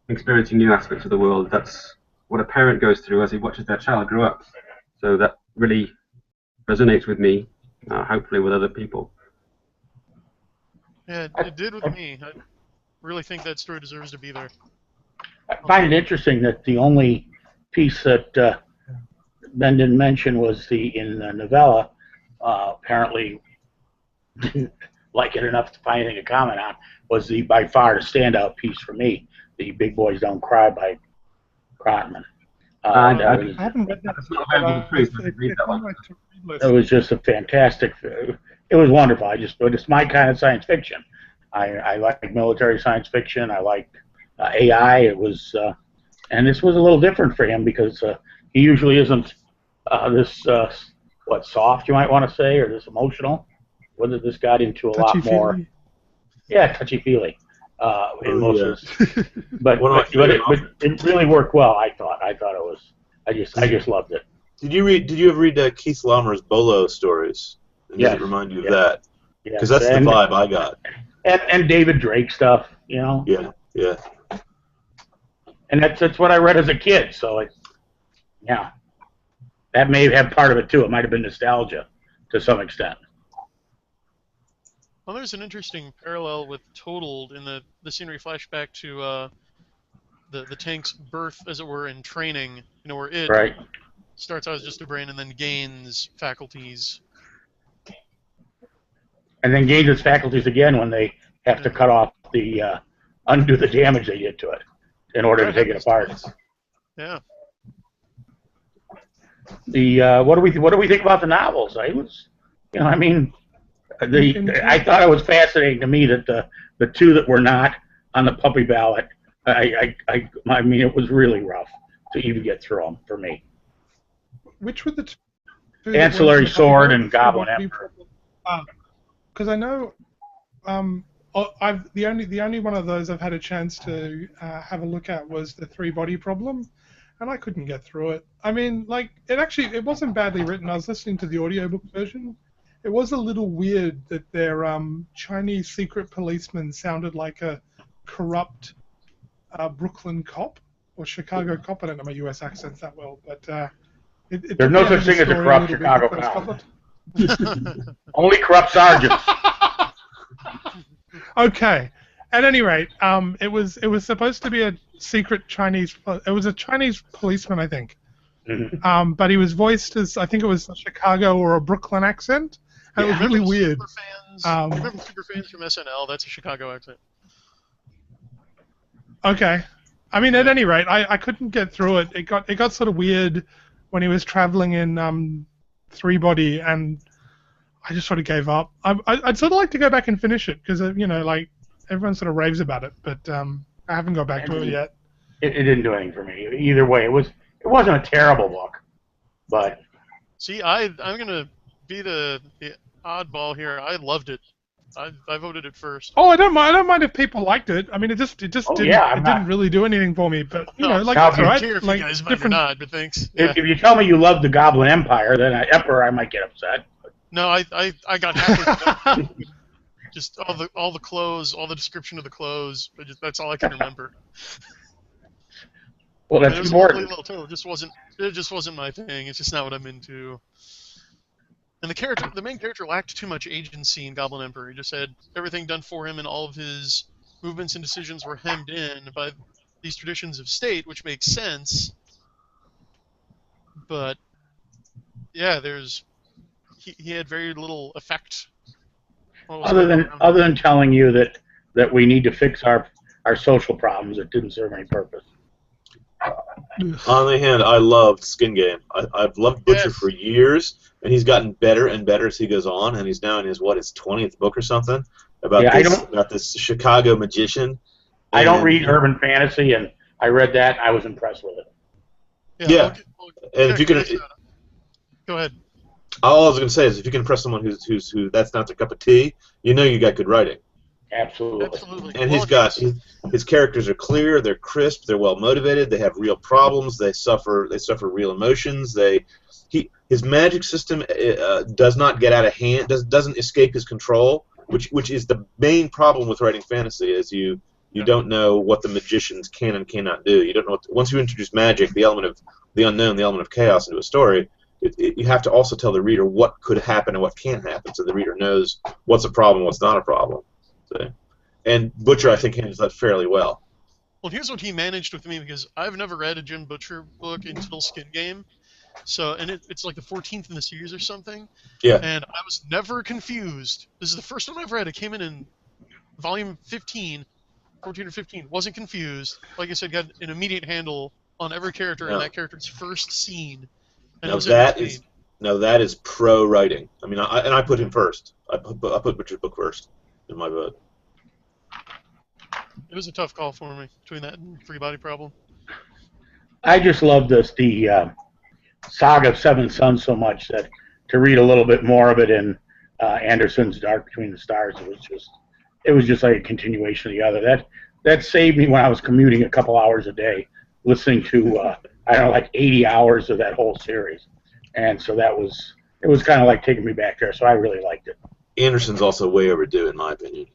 experiencing new aspects of the world, that's what a parent goes through as he watches their child grow up. So that really resonates with me, hopefully with other people. Yeah, it did with me. I really think that story deserves to be there. I find it interesting that the only piece that Ben didn't mention was in the novella. Apparently, didn't like it enough to find anything to comment on. Was by far the standout piece for me, the Big Boys Don't Cry by Crotman. I haven't read that. It was just a fantastic. It was wonderful. It's my kind of science fiction. I like military science fiction. I like AI. It was, and this was a little different for him because he usually isn't this soft, you might want to say, or this emotional. Whether this got into a lot more, touchy-feely. In most of this, but it really worked well. I thought it was. I just loved it. Did you ever read Keith Laumer's Bolo stories? And does it remind you of that? Because that's the vibe I got. And David Drake stuff, you know. Yeah. And that's what I read as a kid. So that may have part of it too. It might have been nostalgia to some extent. Well, there's an interesting parallel with Totaled in the scenery flashback to the tank's birth, as it were, in training. You know, where it starts out as just a brain and then gains faculties. and then gains its faculties again when they have to cut off the undo the damage they did to it in order to take it apart. Yeah. The what do we think about the novels? I was, I mean, I thought it was fascinating to me that the two that were not on the puppy ballot, I mean, it was really rough to even get through them for me. Which were the two? Ancillary Sword and Goblin Emperor. Because I know, the only one of those I've had a chance to have a look at was the Three Body Problem, and I couldn't get through it. I mean, like, it wasn't badly written. I was listening to the audiobook version. It was a little weird that their Chinese secret policeman sounded like a corrupt Brooklyn cop or Chicago cop. I don't know my U.S. accents that well, but there's no such thing as a corrupt Chicago cop. Only corrupt sergeants. Okay. At any rate, it was supposed to be a secret Chinese. It was a Chinese policeman, I think. Mm-hmm. But he was voiced as, I think it was a Chicago or a Brooklyn accent, and it was really weird. Remember Superfans from SNL? That's a Chicago accent. Okay. I mean, at any rate, I couldn't get through it. It got sort of weird when he was traveling in Three Body, and I just sort of gave up. I'd sort of like to go back and finish it because like everyone sort of raves about it, but I haven't got back to it yet. It didn't do anything for me either way. It wasn't a terrible book, but see, I'm gonna be the oddball here. I loved it. I voted it first. Oh, I don't mind if people liked it. I mean, it didn't really do anything for me. But like that's all right. If like you guys might different. not, but thanks. Yeah. If you tell me you love the Goblin Empire, then I might get upset. No, I got halfway. Just all the clothes, all the description of the clothes. That's all I can remember. Well, that's important. It just wasn't my thing. It's just not what I'm into. And the main character lacked too much agency in Goblin Emperor. He just had everything done for him, and all of his movements and decisions were hemmed in by these traditions of state, which makes sense. But yeah, he had very little effect. Other than telling you that we need to fix our social problems, it didn't serve any purpose. On the other hand, I loved Skin Game. I've loved Butcher for years, and he's gotten better and better as he goes on, and he's now in his 20th book or something about this Chicago magician. I don't read urban fantasy, and I read that, and I was impressed with it. Yeah. And if you can, go ahead. All I was going to say is, if you can impress someone who that's not their cup of tea, you got good writing. Absolutely. And his characters are clear, they're crisp, they're well motivated, they have real problems, they suffer real emotions. His magic system does not get out of hand, doesn't escape his control, which is the main problem with writing fantasy. Is you don't know what the magicians can and cannot do. You don't know once you introduce magic, the element of the unknown, the element of chaos into a story. You have to also tell the reader what could happen and what can't happen, so the reader knows what's a problem, what's not a problem. So, and Butcher, I think, handles that fairly well. Well, here's what he managed with me, because I've never read a Jim Butcher book until Skin Game. So, and it's like the 14th in the series or something. Yeah. And I was never confused. This is the first one I've read. It came in volume 14 or 15. Wasn't confused. Like I said, got an immediate handle on every character and that character's first scene. And that is pro writing. I mean, I put him first. I put Butcher's book first in my vote. It was a tough call for me between that and Free Body Problem. I just love the Saga of Seven Sons so much that to read a little bit more of it in Anderson's Dark Between the Stars, it was just like a continuation of the other. That saved me when I was commuting a couple hours a day, listening to like 80 hours of that whole series, and so it was kind of like taking me back there. So I really liked it. Anderson's also way overdue, in my opinion.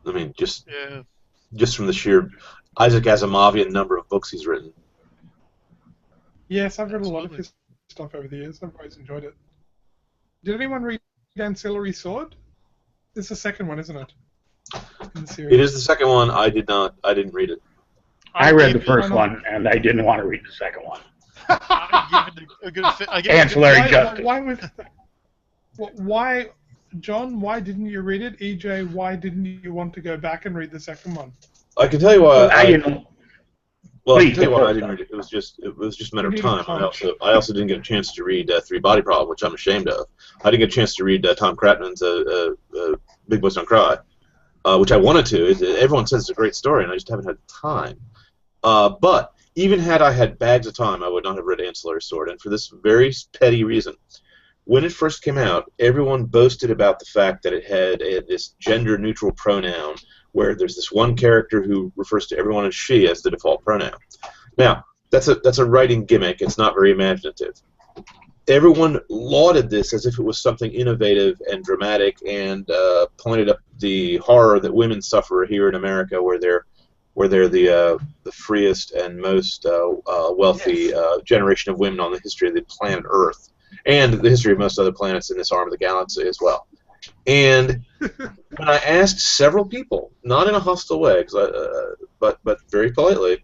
I mean, just from the sheer Isaac Asimovian number of books he's written. Yes, I've read a lot of his stuff over the years. I've always enjoyed it. Did anyone read Ancillary Sword? It's the second one, isn't it? In the series. It is the second one. I didn't read it. I read the first one, and I didn't want to read the second one. I gave it a good Ancillary Justice. Why John, why didn't you read it? EJ, why didn't you want to go back and read the second one? I can tell you why. I didn't. Well, I Please, can tell you go why I first, didn't John. read it. It was just a matter You of need a time. punch. I also didn't get a chance to read Three Body Problem, which I'm ashamed of. I didn't get a chance to read Tom Cratman's Big Boys Don't Cry, which I wanted to. Everyone says it's a great story, and I just haven't had time. But even had I had bags of time, I would not have read Ancillary Sword, and for this very petty reason. When it first came out, everyone boasted about the fact that it had this gender-neutral pronoun, where there's this one character who refers to everyone as she as the default pronoun. Now, that's a writing gimmick. It's not very imaginative. Everyone lauded this as if it was something innovative and dramatic, and pointed up the horror that women suffer here in America, where they're the freest and most wealthy generation of women on the history of the planet Earth, and the history of most other planets in this arm of the galaxy as well. And when I asked several people, not in a hostile way, but very politely,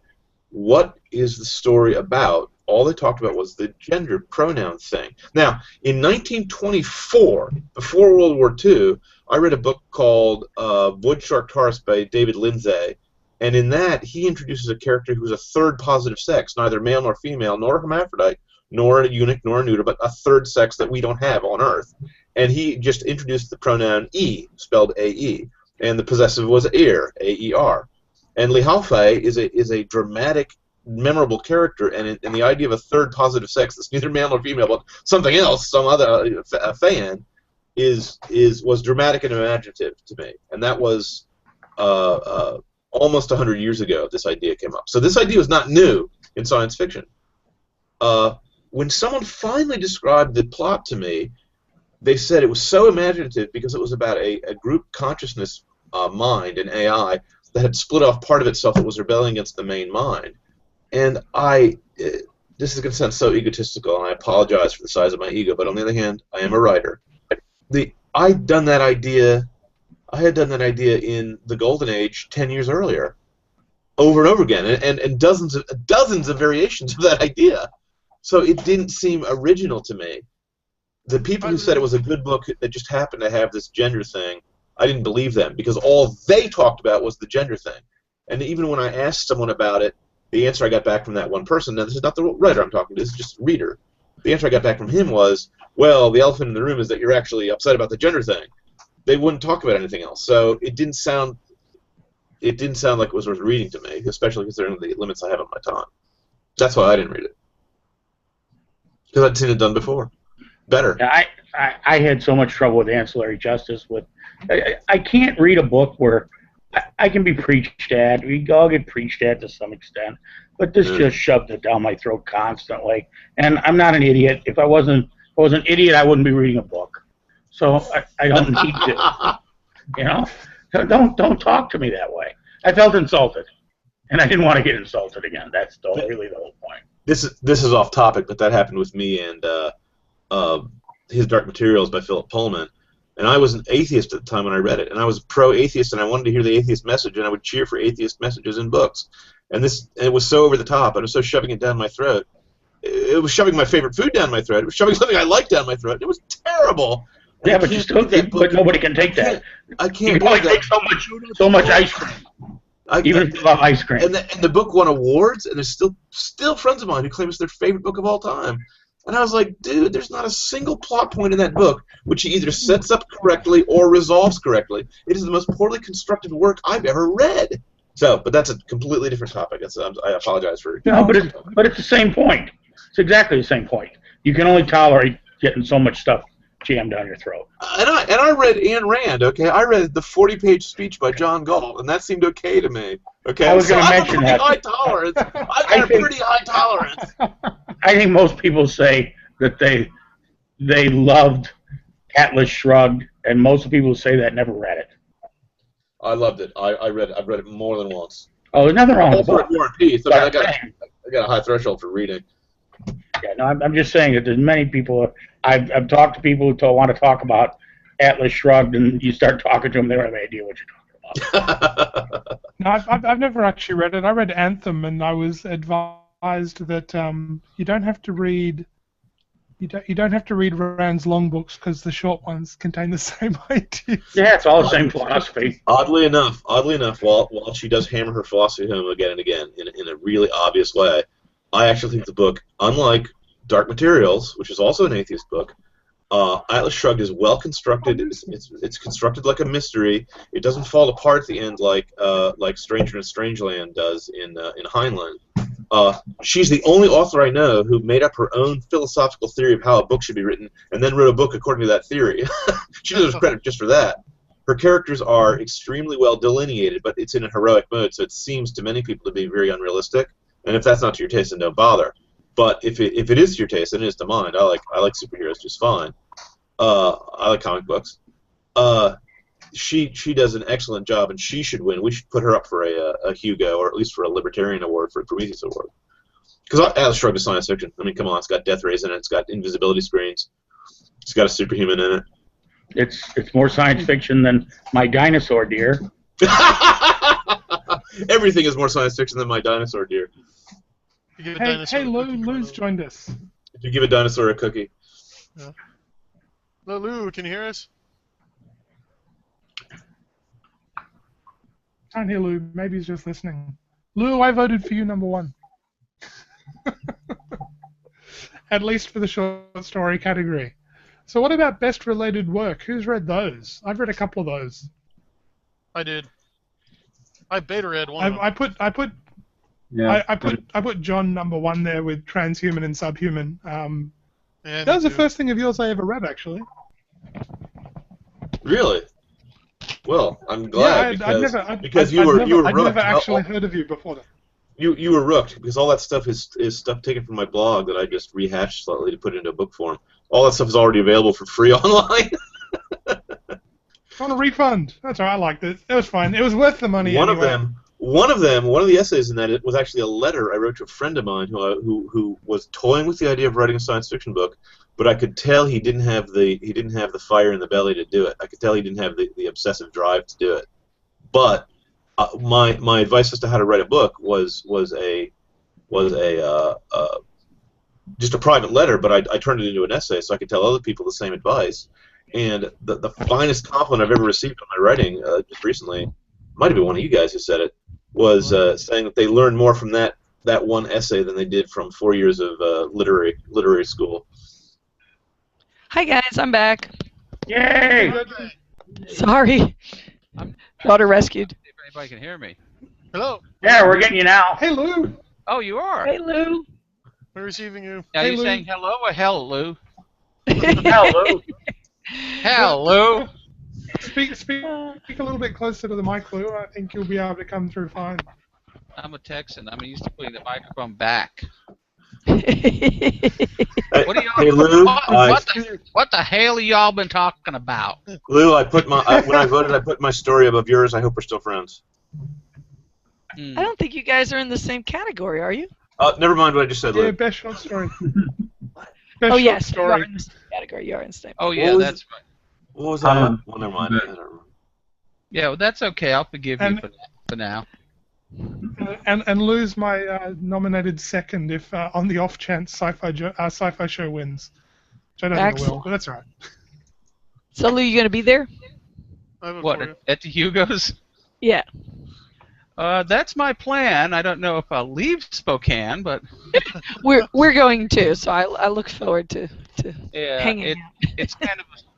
what is the story about, all they talked about was the gender pronoun thing. Now, in 1924, before World War II, I read a book called Void Shark Taurus by David Lindsay, and in that, he introduces a character who is a third positive sex, neither male nor female, nor a hermaphrodite, nor a eunuch, nor a neuter, but a third sex that we don't have on Earth. And he just introduced the pronoun E, spelled A-E, and the possessive was Aer, A-E-R. And Li Haofei is a dramatic, memorable character, and the idea of a third positive sex that's neither male nor female, but something else, some other fan, was dramatic and imaginative to me. And that was almost 100 years ago this idea came up. So this idea was not new in science fiction. When someone finally described the plot to me, they said it was so imaginative because it was about a group consciousness mind, an AI, that had split off part of itself that was rebelling against the main mind. And this is going to sound so egotistical, and I apologize for the size of my ego, but on the other hand, I am a writer. I had done that idea in the Golden Age 10 years earlier, over and over again, and dozens of variations of that idea. So it didn't seem original to me. The people who said it was a good book that just happened to have this gender thing, I didn't believe them, because all they talked about was the gender thing. And even when I asked someone about it, the answer I got back from that one person, now this is not the writer I'm talking to, this is just a reader, the answer I got back from him was, well, the elephant in the room is that you're actually upset about the gender thing. They wouldn't talk about anything else. So it didn't sound like it was worth reading to me, especially considering the limits I have on my time. That's why I didn't read it. Because I'd seen it done before. Better. Yeah, I had so much trouble with Ancillary Justice. I can't read a book where I can be preached at. We all get preached at to some extent, but this just shoved it down my throat constantly. And I'm not an idiot. If I was an idiot, I wouldn't be reading a book. So I don't need to. You know, don't talk to me that way. I felt insulted, and I didn't want to get insulted again. That's really the whole point. This is off topic, but that happened with me and His Dark Materials by Philip Pullman. And I was an atheist at the time when I read it, and I was pro-atheist, and I wanted to hear the atheist message, and I would cheer for atheist messages in books. And it was so over the top, and it was so shoving it down my throat. It was shoving my favorite food down my throat. It was shoving something I liked down my throat. It was terrible. Yeah, but nobody can take that. I can't. You can only take so much ice cream. Even if you love ice cream. And the book won awards, and there's still friends of mine who claim it's their favorite book of all time. And I was like, dude, there's not a single plot point in that book which he either sets up correctly or resolves correctly. It is the most poorly constructed work I've ever read. But that's a completely different topic. I apologize for. No, but it's the same point. It's exactly the same point. You can only tolerate getting so much stuff jammed down your throat. And I read Ayn Rand. Okay, I read the 40-page speech by John Galt, and that seemed okay to me. Okay, I was going to mention that. High tolerance. I've got a pretty high tolerance. I think most people say that they loved Atlas Shrugged, and most of the people who say that never read it. I loved it. I've read it more than once. Oh, there's nothing wrong with War and Peace. I got a high threshold for reading. Yeah, no, I'm just saying that there's many people. I've talked to people who want to talk about Atlas Shrugged, and you start talking to them, they don't have any idea what you're talking about. No, I've never actually read it. I read Anthem, and I was advised that you don't have to read You don't have to read Rand's long books because the short ones contain the same ideas. Yeah, it's all the same philosophy. Oddly enough, while she does hammer her philosophy home again and again in a really obvious way, I actually think the book, unlike Dark Materials, which is also an atheist book, Atlas Shrugged is well constructed. It's constructed like a mystery. It doesn't fall apart at the end like Stranger in Strangeland does in Heinlein. She's the only author I know who made up her own philosophical theory of how a book should be written, and then wrote a book according to that theory. She deserves credit just for that. Her characters are extremely well delineated, but it's in a heroic mode, so it seems to many people to be very unrealistic. And if that's not to your taste, then don't bother. But if it is to your taste, and it is to mine, I like superheroes just fine. I like comic books. She does an excellent job, and she should win. We should put her up for a Hugo, or at least for a Libertarian Award, for a Prometheus Award. Because Atlas Shrugged is science fiction. I mean, come on, it's got death rays in it. It's got invisibility screens. It's got a superhuman in it. It's more science fiction than My Dinosaur Dear. Everything is more science fiction than My Dinosaur Dear. Hey, Lou's joined us. If you give a dinosaur a cookie. Yeah. Hello, Lou, can you hear us? Can't hear Lou. Maybe he's just listening. Lou, I voted for you #1. At least for the short story category. So what about best related work? Who's read those? I've read a couple of those. I did. I beta read one of them. I put John #1 there with Transhuman and Subhuman. Yeah, that was the first thing of yours I ever read, actually. Really? Well, I'm glad because you were I'd rooked. never actually heard of you before that. You were rooked because all that stuff is stuff taken from my blog that I just rehashed slightly to put into book form. All that stuff is already available for free online. I want a refund. That's all right. I liked it. It was fine. It was worth the money. One of the essays in that, it was actually a letter I wrote to a friend of mine who was toying with the idea of writing a science fiction book, but I could tell he didn't have the fire in the belly to do it. I could tell he didn't have the obsessive drive to do it. But my advice as to how to write a book was just a private letter, but I turned it into an essay so I could tell other people the same advice. And the finest compliment I've ever received on my writing just recently, might have been one of you guys who said it, was saying that they learned more from that one essay than they did from 4 years of literary school. Hi guys, I'm back. Yay! Sorry. Daughter rescued. If anybody can hear me. Hello. Yeah, we're getting you now. Hey, Lou. Oh, you are. Hey, Lou. We're receiving you. Are you Lou. saying hello or hell, Lou? Hello. Hell, Lou. Speak a little bit closer to the mic, Lou. I think you'll be able to come through fine. I'm a Texan. I'm used to putting the microphone back. What do y'all? Hey, Lou. What the hell are y'all been talking about? Lou, I put when I voted, I put my story above yours. I hope we're still friends. I don't think you guys are in the same category, are you? Never mind what I just said, Lou. Yeah, best short story. Oh yes, you are in the same category. You are in the same. Oh yeah, that's right. What was that? Well, never mind. Yeah, well, that's okay. I'll forgive you for now. And lose my nominated second if on the off chance sci-fi show wins, which I don't think it will, but that's all right. So Lou, you gonna be there? What at the Hugos? Yeah. That's my plan. I don't know if I'll leave Spokane, but we're going to. So I look forward to hanging out.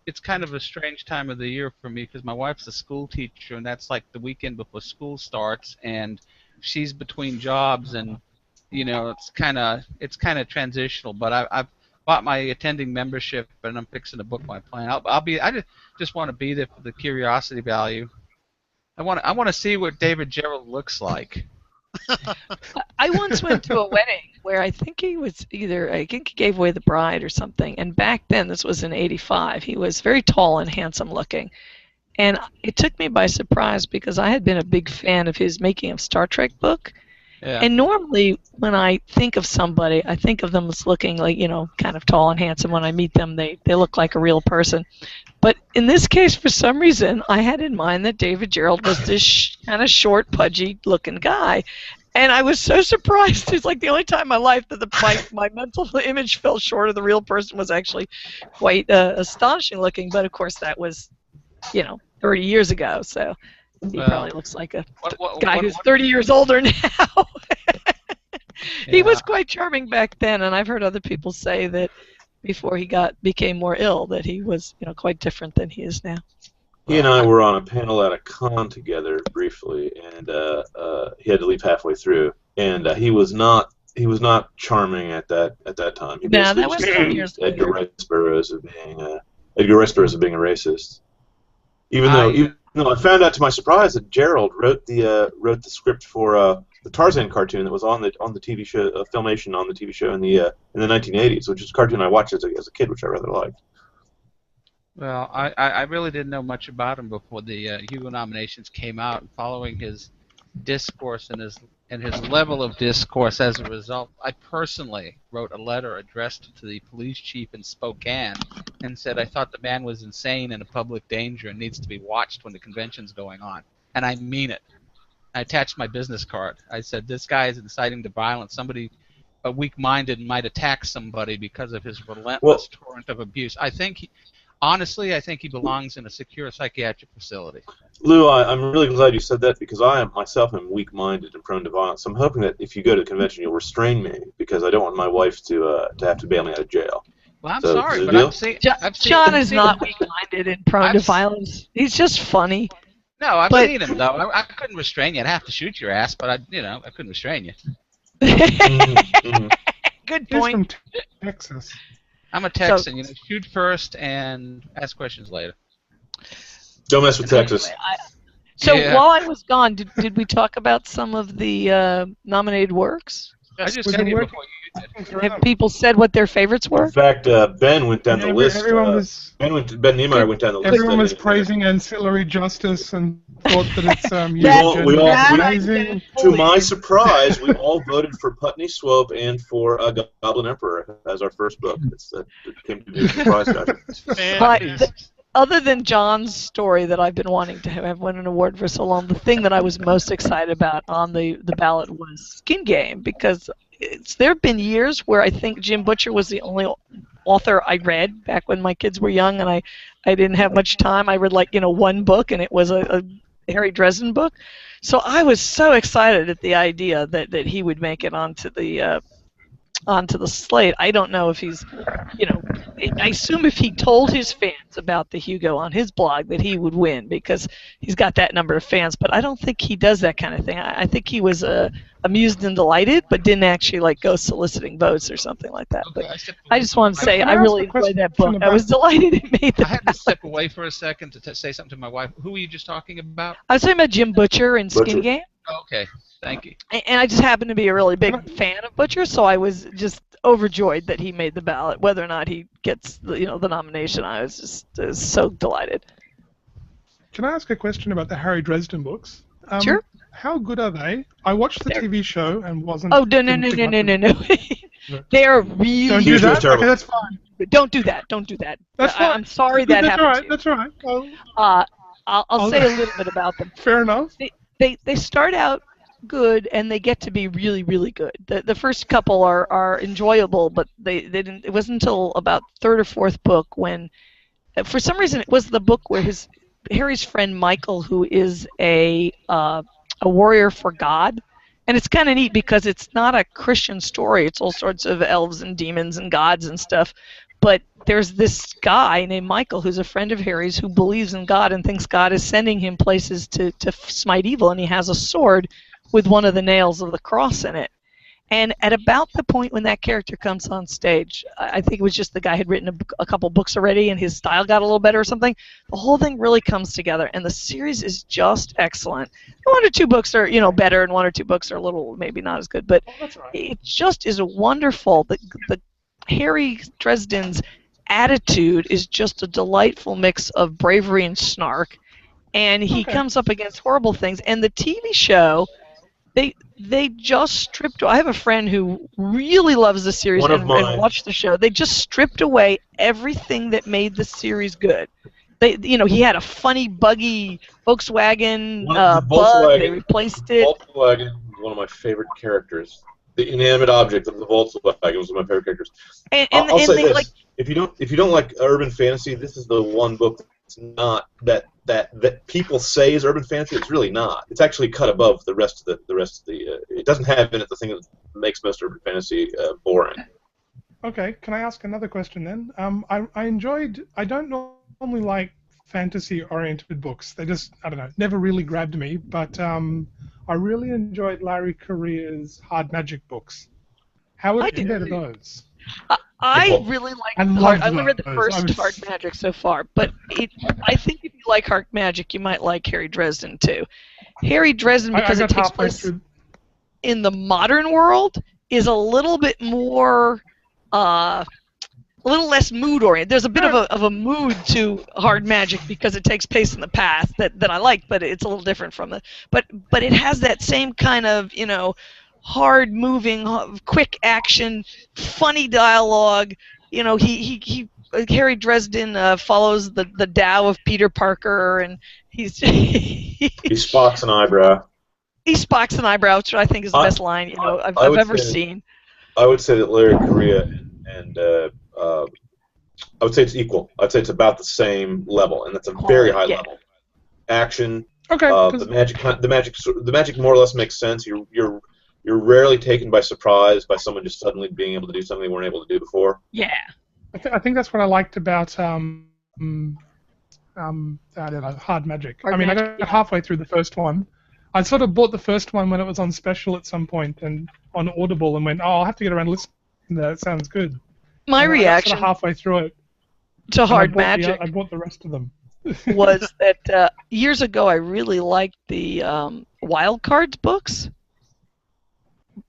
It's kind of a strange time of the year for me because my wife's a school teacher, and that's like the weekend before school starts, and she's between jobs, and it's kind of transitional. But I've bought my attending membership, and I'm fixing to book my plan. I just want to be there for the curiosity value. I want to see what David Gerald looks like. I once went to a wedding where I think he gave away the bride or something, and back then, this was in '85, he was very tall and handsome looking, and it took me by surprise because I had been a big fan of his Making of Star Trek book, and normally when I think of somebody, I think of them as looking like, kind of tall and handsome. When I meet them, they look like a real person. But in this case, for some reason, I had in mind that David Gerald was this kind of short, pudgy-looking guy. And I was so surprised. It's like the only time in my life that my mental image fell short of the real person was actually quite astonishing looking. But of course, that was, 30 years ago. So he probably looks like a guy who's 30 years older now. He was quite charming back then, and I've heard other people say that before he became more ill, that he was, quite different than he is now. He and I were on a panel at a con together briefly, and he had to leave halfway through. And he was not charming at that time. He that was 10 years Edgar later. Rice Burroughs of being a racist. Even though I found out to my surprise that Gerald wrote the script for the Tarzan cartoon that was on the TV show, Filmation on the TV show in the 1980s, which is a cartoon I watched as a kid, which I rather liked. Well, I really didn't know much about him before the Hugo nominations came out, and following his discourse and his level of discourse as a result, I personally wrote a letter addressed to the police chief in Spokane and said I thought the man was insane and a public danger and needs to be watched when the convention's going on. And I mean it. I attached my business card. I said, this guy is inciting to violence. Somebody weak-minded might attack somebody because of his relentless torrent of abuse. Honestly, I think he belongs in a secure psychiatric facility. Lou, I'm really glad you said that because I myself am weak-minded and prone to violence. I'm hoping that if you go to the convention, you'll restrain me because I don't want my wife to have to bail me out of jail. Well, I'm sorry, but John is not weak-minded and prone to violence. He's just funny. No, I've seen him though. I couldn't restrain you. I'd have to shoot your ass, but I couldn't restrain you. Good He's point. from Texas. I'm a Texan. Shoot first and ask questions later. Don't mess with Texas. Anyway, while I was gone, did we talk about some of the nominated works? I just said it before you did. Have people said what their favorites were? In fact, Ben went down the list. Ben Niemeyer went down the list. Everyone was praising ancillary justice and thought that it's to my surprise, we all voted for Putney Swope and for Goblin Emperor as our first book. It came to be a surprise factor. Other than John's story that I've been wanting to have won an award for so long, the thing that I was most excited about on the ballot was Skin Game, because there have been years where I think Jim Butcher was the only author I read back when my kids were young and I didn't have much time. I read one book, and it was a Harry Dresden book. So I was so excited at the idea that he would make it onto the slate. I don't know if he's, I assume if he told his fans about the Hugo on his blog that he would win because he's got that number of fans, but I don't think he does that kind of thing. I think he was amused and delighted, but didn't actually go soliciting votes or something like that. Okay, but I just want to say I really enjoyed that book. I was delighted it made the I had to step away for a second to say something to my wife. Who were you just talking about? I was talking about Jim Butcher and Skin Game. Oh, okay. Thank you. And I just happen to be a really big fan of Butcher, so I was just overjoyed that he made the ballot. Whether or not he gets the nomination, I was just so delighted. Can I ask a question about the Harry Dresden books? Sure. How good are they? I watched the TV show and wasn't. Oh no! They are really. Don't do that. Okay, that's fine. Don't do that. Don't do that. That's fine. I'm sorry that happened. That's all right. I'll say a little bit about them. Fair enough. They start out good and they get to be really, really good. The first couple are enjoyable, but they didn't. It wasn't until about third or fourth book when, for some reason, it was the book where Harry's friend Michael, who is a warrior for God, and it's kind of neat because it's not a Christian story. It's all sorts of elves and demons and gods and stuff, but there's this guy named Michael who's a friend of Harry's who believes in God and thinks God is sending him places to smite evil, and he has a sword with one of the nails of the cross in it. And at about the point when that character comes on stage, I think it was just the guy had written a couple books already and his style got a little better or something, the whole thing really comes together, and the series is just excellent. One or two books are, better, and one or two books are a little maybe not as good, but it just is wonderful. The Harry Dresden's attitude is just a delightful mix of bravery and snark, and he comes up against horrible things. And the TV show, they just stripped. I have a friend who really loves the series and watched the show. They just stripped away everything that made the series good. He had a funny, buggy Volkswagen bug. They replaced it. Volkswagen, one of my favorite characters. The inanimate object of the Volkswagen was one of my favorite characters. I'll say this: like, if you don't like urban fantasy, this is the one book that's not that people say is urban fantasy. It's really not. It's actually cut above the rest of the. It doesn't have in it the thing that makes most urban fantasy boring. Okay, can I ask another question then? I enjoyed. I don't normally like fantasy-oriented books. They just, I don't know, never really grabbed me. But I really enjoyed Larry Correa's Hard Magic books. How would you compare to those? I really like. I only read the first Hard Magic so far, but I think if you like Hard Magic, you might like Harry Dresden too. Harry Dresden, because it takes place in the modern world, is a little bit more. A little less mood-oriented. There's a bit of a mood to Hard Magic because it takes place in the past that I like, but it's a little different from the. But it has that same kind of, you know, hard-moving, quick action, funny dialogue. You know, Harry Dresden follows the Tao of Peter Parker, and he Spocks an eyebrow. He Spocks an eyebrow, which I think is the best line I've ever seen. I would say that Larry Correia and I would say it's equal. I'd say it's about the same level, and that's a very high level. Action. Okay. The magic more or less makes sense. You're rarely taken by surprise by someone just suddenly being able to do something they weren't able to do before. Yeah. I think that's what I liked about Hard Magic. I got halfway through the first one. I sort of bought the first one when it was on special at some point and on Audible, and went, I'll have to get around and listen to that. It sounds good. My reaction I got halfway through it to Hard Magic I bought the rest of them. was that years ago I really liked the Wild Cards books,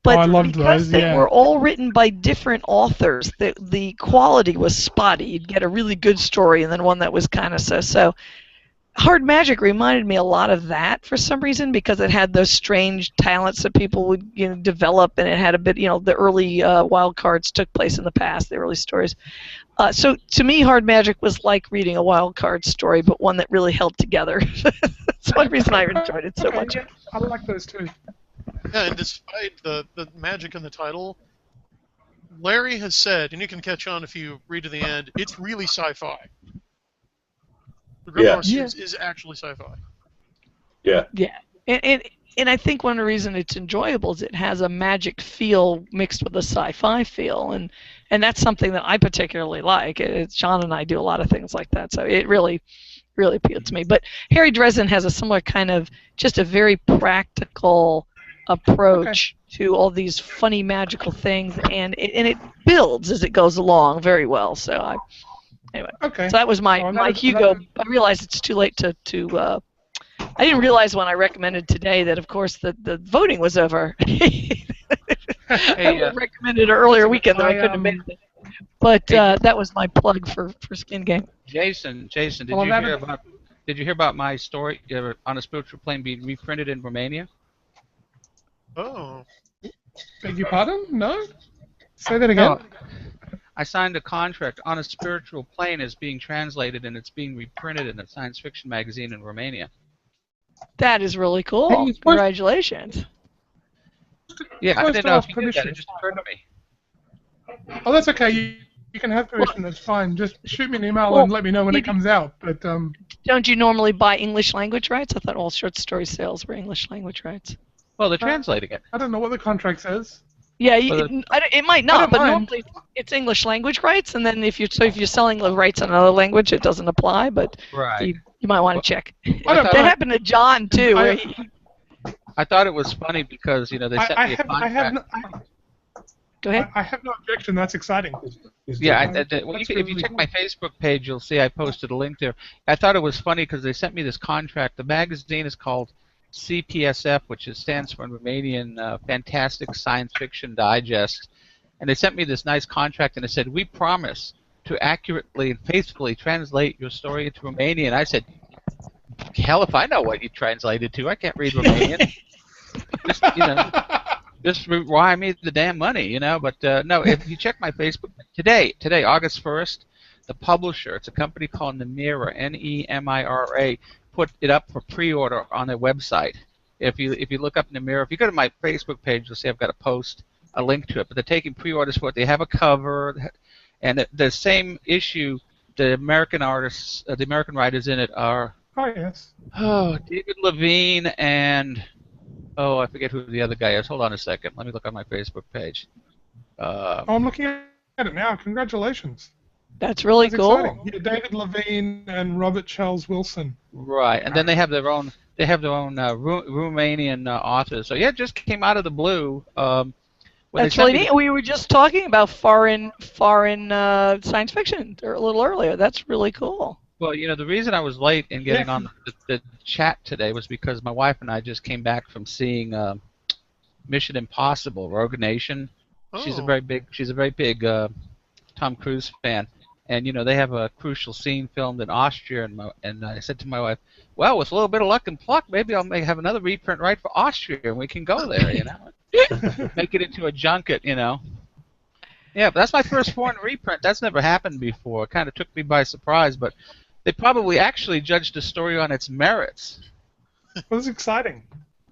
but I loved because those, they were all written by different authors, the quality was spotty. You'd get a really good story and then one that was kind of so. Hard Magic reminded me a lot of that for some reason because it had those strange talents that people would develop, and it had a bit, the early Wild Cards took place in the past, the early stories. So to me, Hard Magic was like reading a Wild Card story, but one that really held together. That's one reason I enjoyed it so much. Yeah, I like those too. Yeah, and despite the magic in the title, Larry has said, and you can catch on if you read to the end, it's really sci-fi. The Grimoire series is actually sci-fi. Yeah. Yeah, and I think one of the reasons it's enjoyable is it has a magic feel mixed with a sci-fi feel, and that's something that I particularly like. Sean and I do a lot of things like that, so it really, really appealed to me. But Harry Dresden has a similar kind of, just a very practical approach to all these funny magical things, and it builds as it goes along very well. So anyway, so that was my Hugo. I realized it's too late to I didn't realize when I recommended today that, of course, the voting was over. I recommended an earlier weekend that I couldn't have made it. But that was my plug for Skin Game. Jason, did you hear about my story on a spiritual plane being reprinted in Romania? Oh. Beg your pardon? No? Say that again. No. I signed a contract. On a Spiritual Plane is being translated, and it's being reprinted in a science fiction magazine in Romania. That is really cool. Hey, congratulations. Yeah, I didn't know if you did that. It just occurred to me. Oh, that's okay. You can have permission. That's fine. Just shoot me an email and let me know when it comes out. But don't you normally buy English language rights? I thought all short story sales were English language rights. Well, they're translating it. I don't know what the contract says. Yeah, it might not, but normally it's English language rights, and then if you're selling the rights in another language, it doesn't apply. But you might want to check. That happened to John too. I thought it was funny because they sent me a contract. Go ahead. I have no objection. That's exciting. Yeah, if you check my Facebook page, you'll see I posted a link there. I thought it was funny because they sent me this contract. The magazine is called CPSF, which stands for Romanian Fantastic Science Fiction Digest, and they sent me this nice contract, and it said, "We promise to accurately and faithfully translate your story into Romanian." I said, "Hell if I know what you translated to. I can't read Romanian." Just wire me the damn money, But no, if you check my Facebook today, August 1st, the publisher, it's a company called Nemira, Nemira, put it up for pre-order on their website. If you look up in the mirror, if you go to my Facebook page, you'll see I've got a post, a link to it. But they're taking pre-orders for it. They have a cover, and the same issue. The American artists, the American writers in it are David Levine and I forget who the other guy is. Hold on a second. Let me look on my Facebook page. I'm looking at it now. Congratulations. That's really cool. Exciting. Yeah, David Levine and Robert Charles Wilson. Right, and then they have their own. They have their own Romanian authors. So yeah, it just came out of the blue. That's really neat. We were just talking about foreign science fiction a little earlier. That's really cool. Well, the reason I was late in getting on the chat today was because my wife and I just came back from seeing Mission Impossible: Rogue Nation. Oh. She's a very big Tom Cruise fan, and they have a crucial scene filmed in Austria, and I said to my wife, "Well, with a little bit of luck and pluck, maybe I'll have another reprint right for Austria, and we can go there." Make it into a junket, Yeah, but that's my first foreign reprint. That's never happened before. It kind of took me by surprise, but they probably actually judged the story on its merits. It was exciting.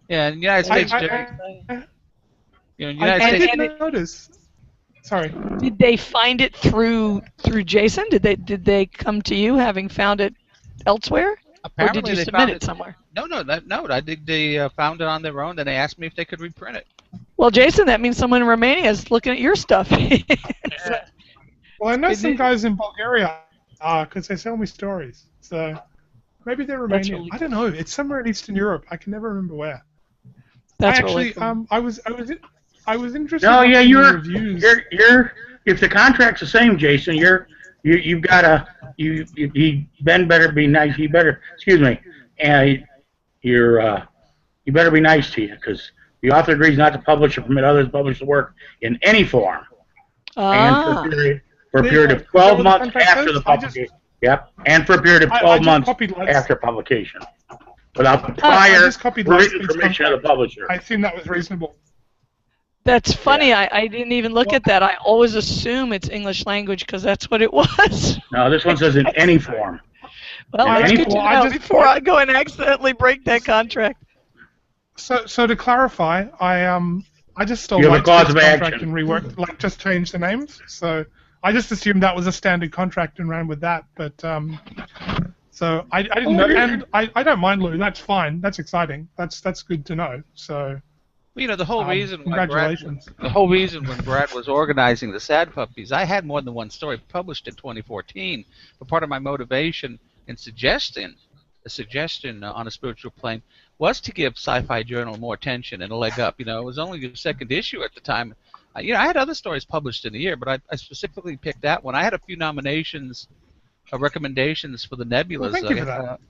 Yeah, in the United States, I didn't notice. Sorry. Did they find it through Jason? Did they come to you having found it elsewhere? Apparently or did you submit it somewhere? No. I think they found it on their own, and they asked me if they could reprint it. Well, Jason, that means someone in Romania is looking at your stuff. Well, I know some guys in Bulgaria because they sell me stories. So maybe they're Romanian. Really cool. I don't know. It's somewhere in Eastern Europe. I can never remember where. That's really cool. I was interested. No, in you're reviews. If the contract's the same, Jason, you've got to Ben better be nice. He better and you better be nice to you because the author agrees not to publish or permit others to publish the work in any form, and for a period of 12 months after the publication. And for a period of 12 months after publication, without the prior written permission of the publisher. I assume that was reasonable. That's funny. Yeah. I didn't even look at that. I always assume it's English language because that's what it was. No, this one says in any form. Well, that's good to know before I go and accidentally break that contract. So to clarify, I just stole my contract and reworked, just changed the names. So I just assumed that was a standard contract and ran with that. But so I didn't know, and I don't mind, Lou. That's fine. That's exciting. That's good to know. So. Well, the whole reason when Brad was organizing the Sad Puppies, I had more than one story published in 2014. But part of my motivation and suggestion on a spiritual plane was to give Sci-Fi Journal more attention and a leg up. It was only the second issue at the time. I had other stories published in the year, but I specifically picked that one. I had a few nominations, recommendations for the Nebulas. Well, thank you for that.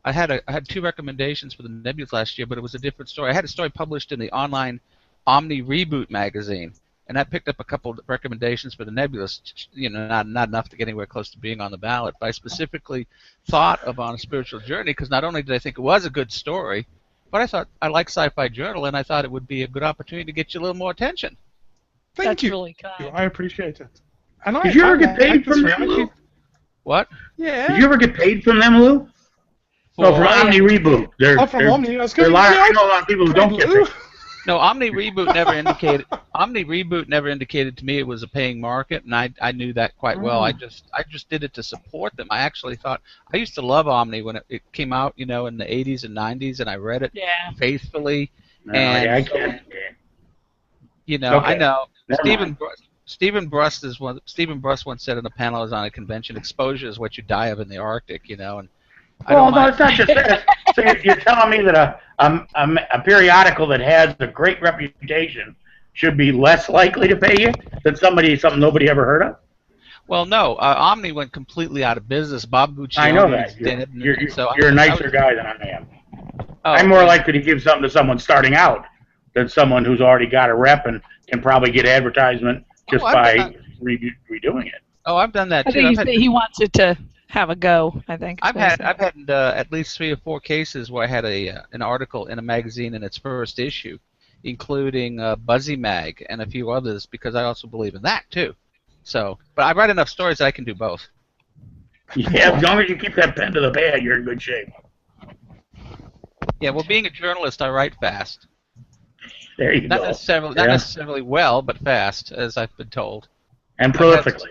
I had 2 recommendations for the Nebulas last year, but it was a different story. I had a story published in the online Omni Reboot magazine, and that picked up a couple of recommendations for the Nebulas. Not enough to get anywhere close to being on the ballot. But I specifically thought of On a Spiritual Journey because not only did I think it was a good story, but I thought I like Sci-Fi Journal, and I thought it would be a good opportunity to get you a little more attention. Thank you. Really kind. I appreciate it. And did you ever get paid from them, Lou? What? Yeah. Did you ever get paid from them, Lou? From Omni Reboot. From Omni. I know a lot of people who don't get paid. No, Omni Reboot never indicated. Omni Reboot never indicated to me it was a paying market, and I knew that quite well. I just did it to support them. I actually thought I used to love Omni when it came out, in the 80s and 90s, and I read it faithfully. No, I can't. Okay. I know. Stephen Brust once said in a panel I was on a convention, exposure is what you die of in the Arctic, and well, no, it's not just that. So you're telling me that a periodical that has a great reputation should be less likely to pay you than something nobody ever heard of? Well, no. Omni went completely out of business. Bob Guccione. I know that. You're a nicer guy than I am. I'm more likely to give something to someone starting out than someone who's already got a rep and can probably get advertisement just by redoing it. Oh, I've done that too. I think he wants it to have a go. I think I've had at least 3 or 4 cases where I had an article in a magazine in its first issue, including Buzzy Mag and a few others, because I also believe in that too. So, but I write enough stories that I can do both. Yeah, as long as you keep that pen to the pad, you're in good shape. Yeah, well, being a journalist, I write fast. There you Not go. necessarily well, but fast, as I've been told. And prolifically.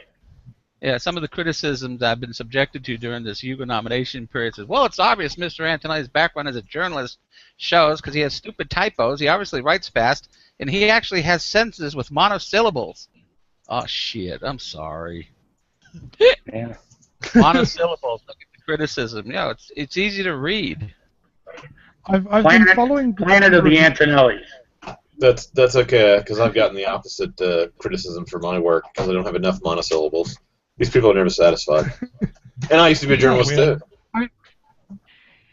Yeah, some of the criticisms I've been subjected to during this Hugo nomination period is, well, it's obvious Mr. Antonelli's background as a journalist shows because he has stupid typos. He obviously writes fast, and he actually has sentences with monosyllables. Oh, shit, I'm sorry. Yeah. Monosyllables. Look at the criticism. Yeah, it's easy to read. I've been following Planet of the Antonellis. That's okay, because I've gotten the opposite criticism for my work because I don't have enough monosyllables. These people are never satisfied. And I used to be a journalist too.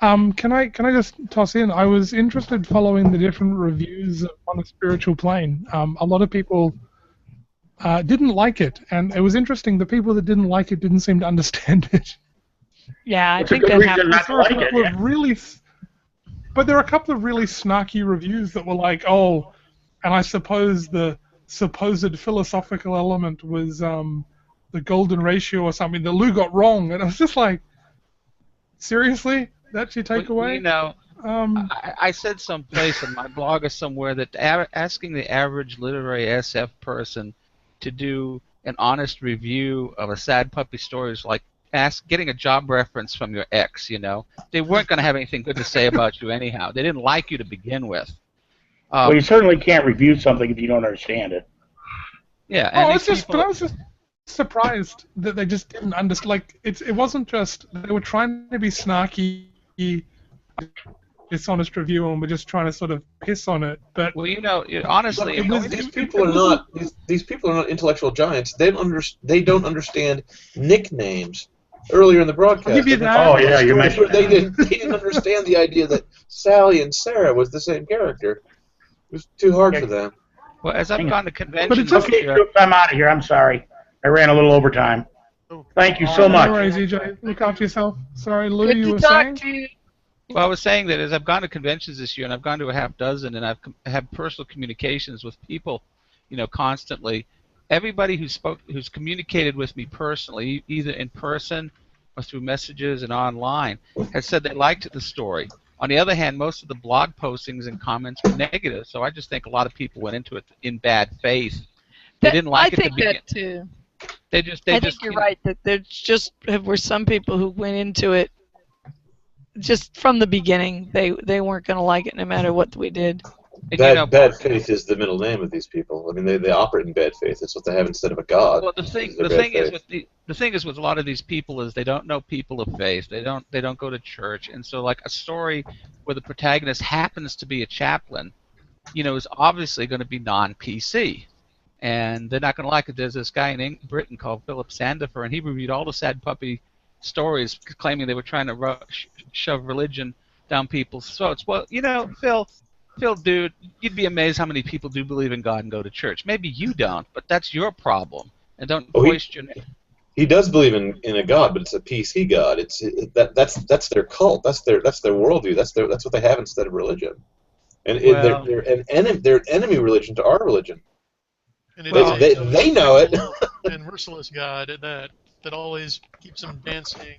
Can I just toss in? I was interested following the different reviews on a spiritual plane. A lot of people didn't like it, and it was interesting. The people that didn't like it didn't seem to understand it. Yeah, I It's a think good that reason happens. not to like it. Yeah. But there are a couple of really snarky reviews that were like, oh, and I suppose the supposed philosophical element was the golden ratio or something that Lou got wrong, and I was just like, seriously? That's your takeaway? You know, I said someplace in my blog or somewhere that asking the average literary SF person to do an honest review of a sad puppy story is like getting a job reference from your ex, you know. They weren't going to have anything good to say about you anyhow. They didn't like you to begin with. Well, you certainly can't review something if you don't understand it. Yeah. And I was just surprised that they just didn't understand. Like, it wasn't just they were trying to be snarky, dishonest review, and we're just trying to sort of piss on it. But well, you know, honestly, these people are not intellectual giants. They don't understand nicknames. Earlier in the broadcast, I'll give you that. Oh yeah, you mentioned they didn't understand the idea that Sally and Sarah was the same character. It was too hard for them. Well, as I've gone to conventions, Okay, I'm out of here. I'm sorry. I ran a little overtime. Thank you so much. No worries, EJ. Look after yourself. Sorry, Lou, Good you to were talk saying? to you. well, I was saying that as I've gone to conventions this year, and I've gone to a half dozen, and I've had personal communications with people, you know, constantly. Everybody who's communicated with me personally, either in person or through messages and online, has said they liked the story. On the other hand, most of the blog postings and comments were negative, so I just think a lot of people went into it in bad faith. They didn't like it to begin. I think that too. I think you're right that there just were some people who went into it just from the beginning. They weren't going to like it no matter what we did. And, Bad faith is the middle name of these people. I mean, they operate in bad faith. It's what they have instead of a god. Well, the thing is with a lot of these people is they don't know people of faith. They don't go to church, and so like a story where the protagonist happens to be a chaplain, you know, is obviously going to be non-PC, and they're not going to like it. There's this guy in Britain called Philip Sandifer, and he reviewed all the sad puppy stories, claiming they were trying to shove religion down people's throats. Well, you know, Phil, dude, you'd be amazed how many people do believe in God and go to church. Maybe you don't, but that's your problem, and don't question it. He does believe in a god, but it's a PC god. That's their cult. That's their worldview. That's what they have instead of religion, and they're an enemy religion to our religion. And they know it. And merciless God at that always keeps them dancing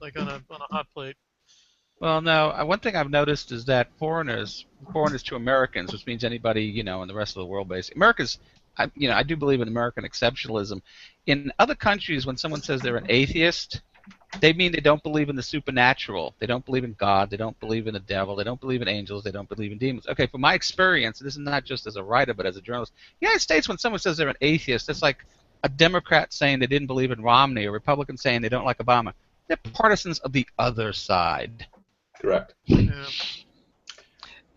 like on a hot plate. Well, no. One thing I've noticed is that foreigners to Americans, which means anybody, you know, in the rest of the world, basically, Americans, I do believe in American exceptionalism. In other countries, when someone says they're an atheist, they mean they don't believe in the supernatural. They don't believe in God. They don't believe in the devil. They don't believe in angels. They don't believe in demons. Okay, from my experience, this is not just as a writer, but as a journalist, in the United States, when someone says they're an atheist, it's like a Democrat saying they didn't believe in Romney, or a Republican saying they don't like Obama. They're partisans of the other side. Correct. Yeah.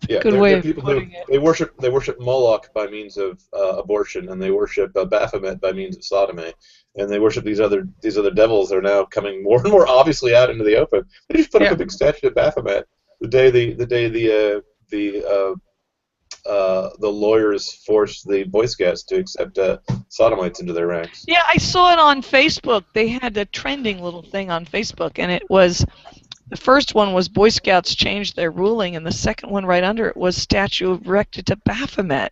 Yeah, Good way of putting it. They worship Moloch by means of abortion, and they worship Baphomet by means of sodomy, and they worship these other devils that are now coming more and more obviously out into the open. They just put up a big statue of Baphomet the day the lawyers forced the Boy Scouts to accept sodomites into their ranks. Yeah, I saw it on Facebook. They had a trending little thing on Facebook, and it was. The first one was Boy Scouts changed their ruling, and the second one right under it was statue erected to Baphomet.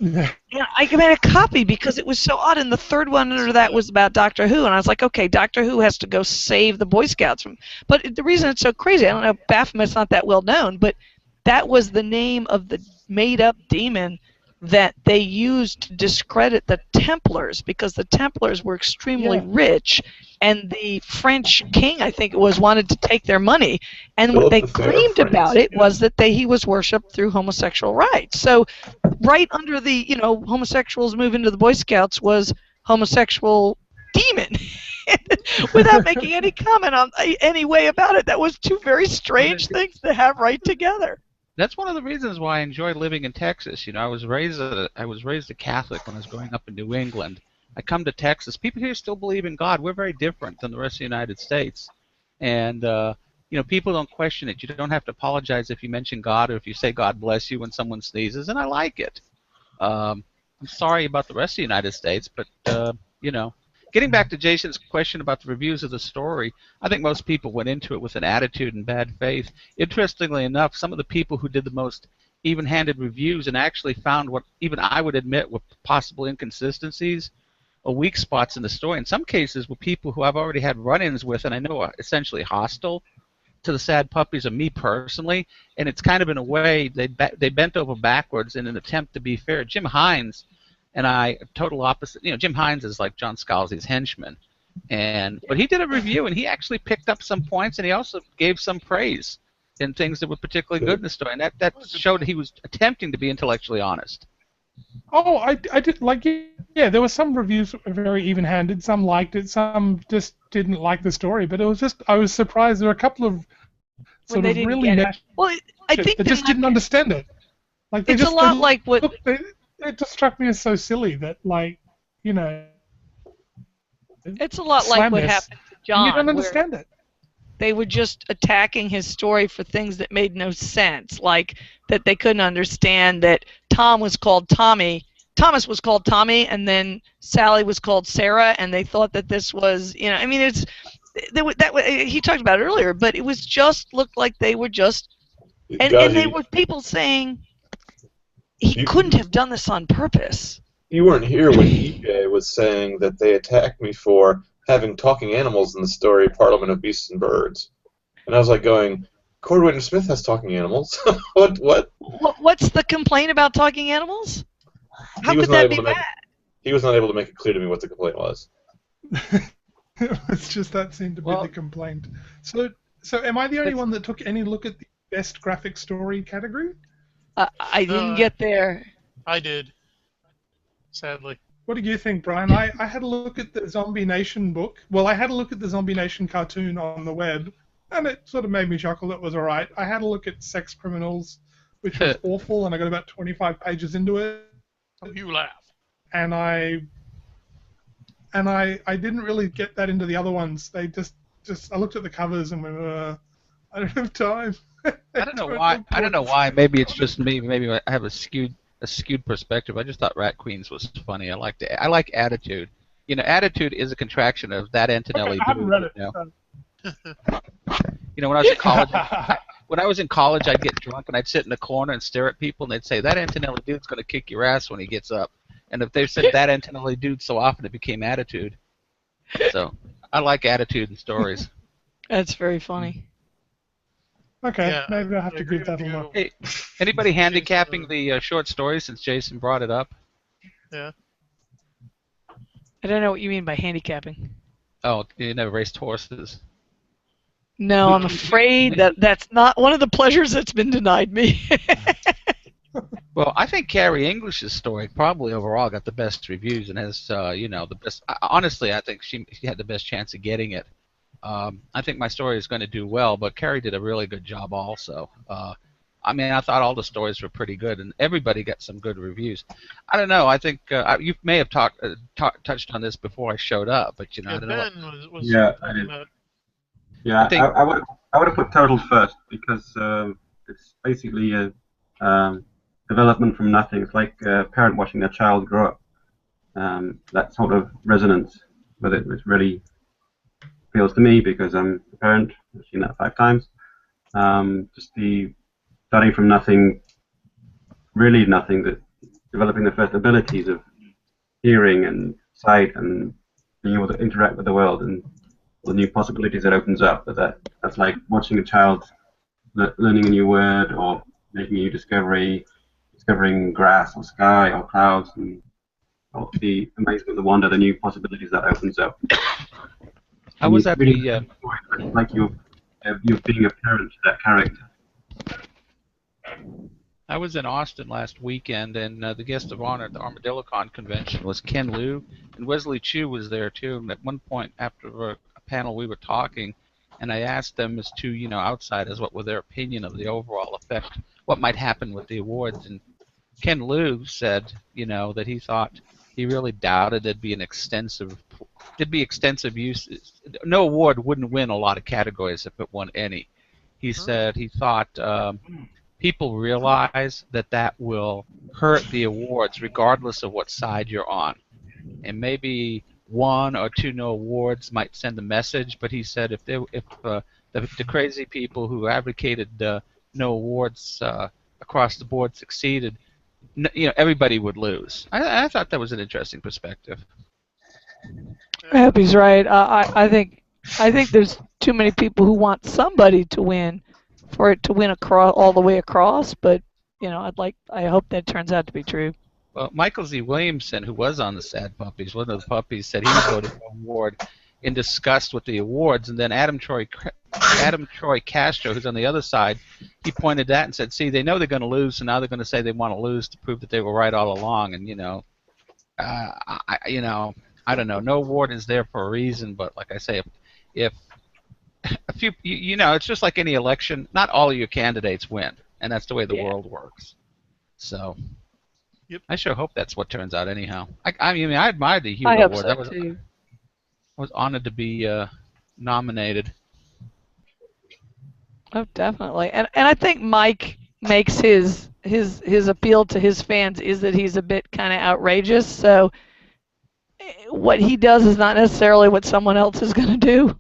Yeah, I made a copy because it was so odd, and the third one under that was about Doctor Who, and I was like, okay, Doctor Who has to go save the Boy Scouts. But the reason it's so crazy, I don't know, Baphomet's not that well known, but that was the name of the made-up demon that they used to discredit the Templars, because the Templars were extremely rich, and the French king, I think it was, wanted to take their money. And what they claimed about it was that he was worshipped through homosexual rites. So right under the, homosexuals move into the Boy Scouts was homosexual demon. Without making any comment on any way about it. That was two very strange things to have right together. That's one of the reasons why I enjoy living in Texas. I was raised a Catholic when I was growing up in New England. I come to Texas. People here still believe in God. We're very different than the rest of the United States. And people don't question it. You don't have to apologize if you mention God or if you say God bless you when someone sneezes, and I like it. I'm sorry about the rest of the United States, but Getting back to Jason's question about the reviews of the story, I think most people went into it with an attitude and bad faith. Interestingly enough, some of the people who did the most even-handed reviews and actually found what even I would admit were possible inconsistencies or weak spots in the story, in some cases were people who I've already had run-ins with and I know are essentially hostile to the sad puppies or me personally, and it's kind of in a way they bent over backwards in an attempt to be fair. Jim Hines and I, total opposite. Jim Hines is like John Scalzi's henchman, but he did a review and he actually picked up some points and he also gave some praise in things that were particularly good in the story, and that showed he was attempting to be intellectually honest. Oh, I did like there were some reviews very even-handed. Some liked it, some just didn't like the story. But it was just I was surprised there were a couple of sort of really I think that just didn't understand it. Like it's a lot like what. It just struck me as so silly that, it's a lot like what happened to John. You don't understand it. They were just attacking his story for things that made no sense, like that they couldn't understand that Tom was called Tommy, Thomas was called Tommy, and then Sally was called Sarah, and they thought that this was, he talked about it earlier, but it was just looked like they were just, and they were people saying. He couldn't have done this on purpose. You weren't here when EJ was saying that they attacked me for having talking animals in the story Parliament of Beasts and Birds. And I was like going, Cordwainer Smith has talking animals. What? What's the complaint about talking animals? How could that be bad? He was not able to make it clear to me what the complaint was. It's just that seemed to be the complaint. So am I the only one that took any look at the best graphic story category? I didn't get there. I did. Sadly. What do you think, Brian? I had a look at the Zombie Nation book. Well, I had a look at the Zombie Nation cartoon on the web, and it sort of made me chuckle. It was alright. I had a look at Sex Criminals, which was awful, and I got about 25 pages into it. You laugh. And I didn't really get that into the other ones. They just I looked at the covers and went, I don't have time. I don't know why. I don't know why. Maybe it's just me. Maybe I have a skewed perspective. I just thought Rat Queens was funny. I like Attitude. Attitude is a contraction of that Antonelli. I haven't read it. When I was in college, I'd get drunk and I'd sit in a corner and stare at people, and they'd say, "That Antonelli dude's gonna kick your ass when he gets up." And if they said that Antonelli dude so often, it became Attitude. So I like Attitude in stories. That's very funny. Okay, maybe I'll have to give that a look. Hey, anybody handicapping the short story since Jason brought it up? Yeah. I don't know what you mean by handicapping. Oh, you never raced horses. No, I'm afraid that's not one of the pleasures that's been denied me. Well, I think Carrie English's story probably overall got the best reviews and has, the best. Honestly, I think she had the best chance of getting it. I think my story is going to do well, but Carrie did a really good job also. I thought all the stories were pretty good, and everybody got some good reviews. I don't know. I think you may have touched on this before I showed up, but I don't know. I did. Yeah, I would have put Total first because it's basically a development from nothing. It's like a parent watching their child grow up. That sort of resonance with it was really appeals to me because I'm a parent. I've seen that 5 times. Just the starting from nothing, really nothing, that developing the first abilities of hearing and sight and being able to interact with the world and the new possibilities that opens up. But that's like watching a child learning a new word or making a new discovery, discovering grass or sky or clouds, and the amazement, the wonder, the new possibilities that opens up. I was at really the like you're being a parent to that character. I was in Austin last weekend, and the guest of honor at the ArmadilloCon convention was Ken Liu, and Wesley Chu was there too. And at one point after a panel, we were talking, and I asked them as two, outsiders, what were their opinion of the overall effect, what might happen with the awards, and Ken Liu said, that he thought he really doubted there'd be extensive uses. No award wouldn't win a lot of categories if it won any. He said he thought people realize that will hurt the awards regardless of what side you're on. And maybe one or two no awards might send a message, but he said if the crazy people who advocated no awards across the board succeeded, everybody would lose. I thought that was an interesting perspective. I hope he's right. I think there's too many people who want somebody to win for it to win across all the way across. But I hope that turns out to be true. Well, Michael Z. Williamson, who was on the Sad Puppies, one of the puppies, said he voted for an award in disgust with the awards, and then Adam Troy Castro, who's on the other side, he pointed that and said, "See, they know they're going to lose, so now they're going to say they want to lose to prove that they were right all along." And I don't know. No award is there for a reason, but like I say, if a few, it's just like any election. Not all of your candidates win, and that's the way the world works. So. Yep. I sure hope that's what turns out anyhow. I admired the Hugo Award. I hope so too. I was honored to be nominated. Oh, definitely. And I think Mike makes his appeal to his fans is that he's a bit kind of outrageous. So what he does is not necessarily what someone else is going to do.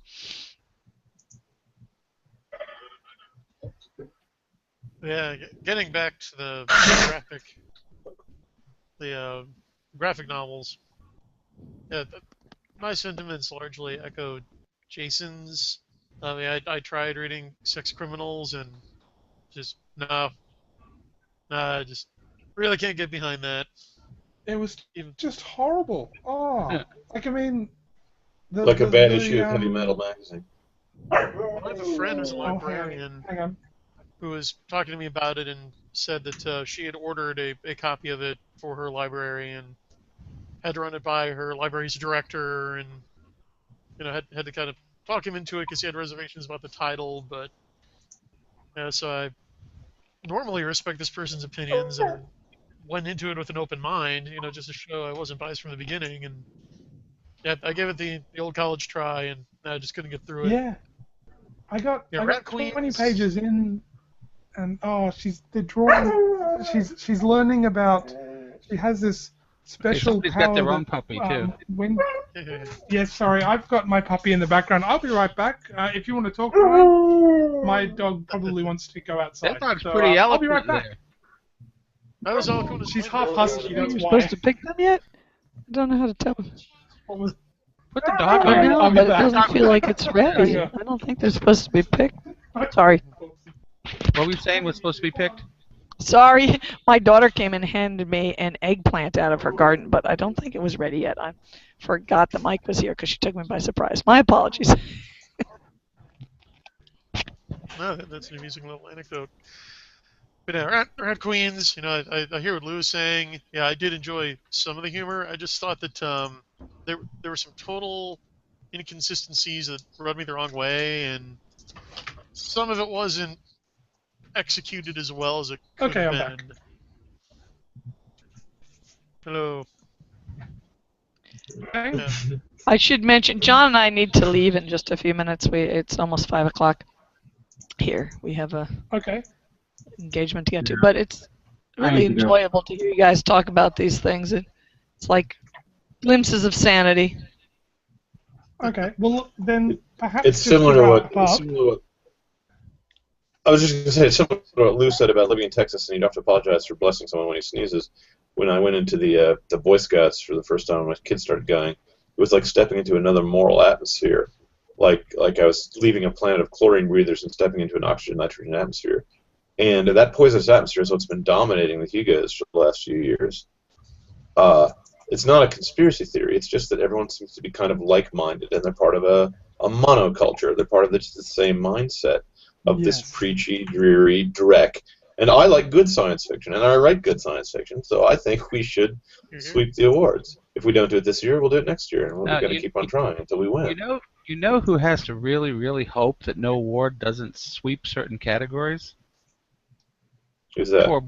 Yeah, getting back to the graphic novels. Yeah, my sentiments largely echoed Jason's. I mean, I tried reading Sex Criminals and just just really can't get behind that. It was just horrible. Oh, like I mean, like a bad issue of Heavy Metal magazine. I have a friend who's a librarian who was talking to me about it and said that she had ordered a copy of it for her library and had to run it by her library's director and had to kind of talk him into it because he had reservations about the title. But so I normally respect this person's opinions and went into it with an open mind, just to show I wasn't biased from the beginning. And yeah, I gave it the old college try, and I just couldn't get through it. Yeah, I got 20 pages in, and the drawing. She's learning about. She has this special somebody's power. Got their own puppy too. Yes, sorry, I've got my puppy in the background. I'll be right back. If you want to talk, Ryan, my dog probably wants to go outside. That dog's pretty eloquent. I'll be right back. There. That was all cool. She's half husky. That's You're why. supposed to pick them yet? I don't know how to tell. What Put the dog I on. know, but it doesn't feel like it's ready. I don't think they're supposed to be picked. Sorry. What were you saying was supposed to be picked? Sorry, my daughter came and handed me an eggplant out of her garden, but I don't think it was ready yet. I forgot that Mike was here because she took me by surprise. My apologies. No, that's an amusing little anecdote. But yeah, Rat Queens, I hear what Lou is saying. Yeah, I did enjoy some of the humor. I just thought that there were some total inconsistencies that rubbed me the wrong way, and some of it wasn't executed as well as it could have been. I'm back. Hello. Okay. Yeah. I should mention, John and I need to leave in just a few minutes. It's almost 5 o'clock here. We have a engagement to get to, but it's really enjoyable to hear you guys talk about these things. It's like glimpses of sanity. Okay, well then perhaps it's similar to what. I was just going to say, it's similar to what Lou said about living in Texas, and you don't have to apologize for blessing someone when he sneezes. When I went into the Boy Scouts for the first time when my kids started going, it was like stepping into another moral atmosphere. Like I was leaving a planet of chlorine breathers and stepping into an oxygen nitrogen atmosphere. And that poisonous atmosphere is what's been dominating the Hugos for the last few years. It's not a conspiracy theory. It's just that everyone seems to be kind of like-minded, and they're part of a monoculture. They're part of the same mindset of this preachy, dreary dreck. And I like good science fiction, and I write good science fiction, so I think we should sweep the awards. If we don't do it this year, we'll do it next year, and we're going to keep on trying until we win. You know who has to really, really hope that no award doesn't sweep certain categories? Who's that? Tor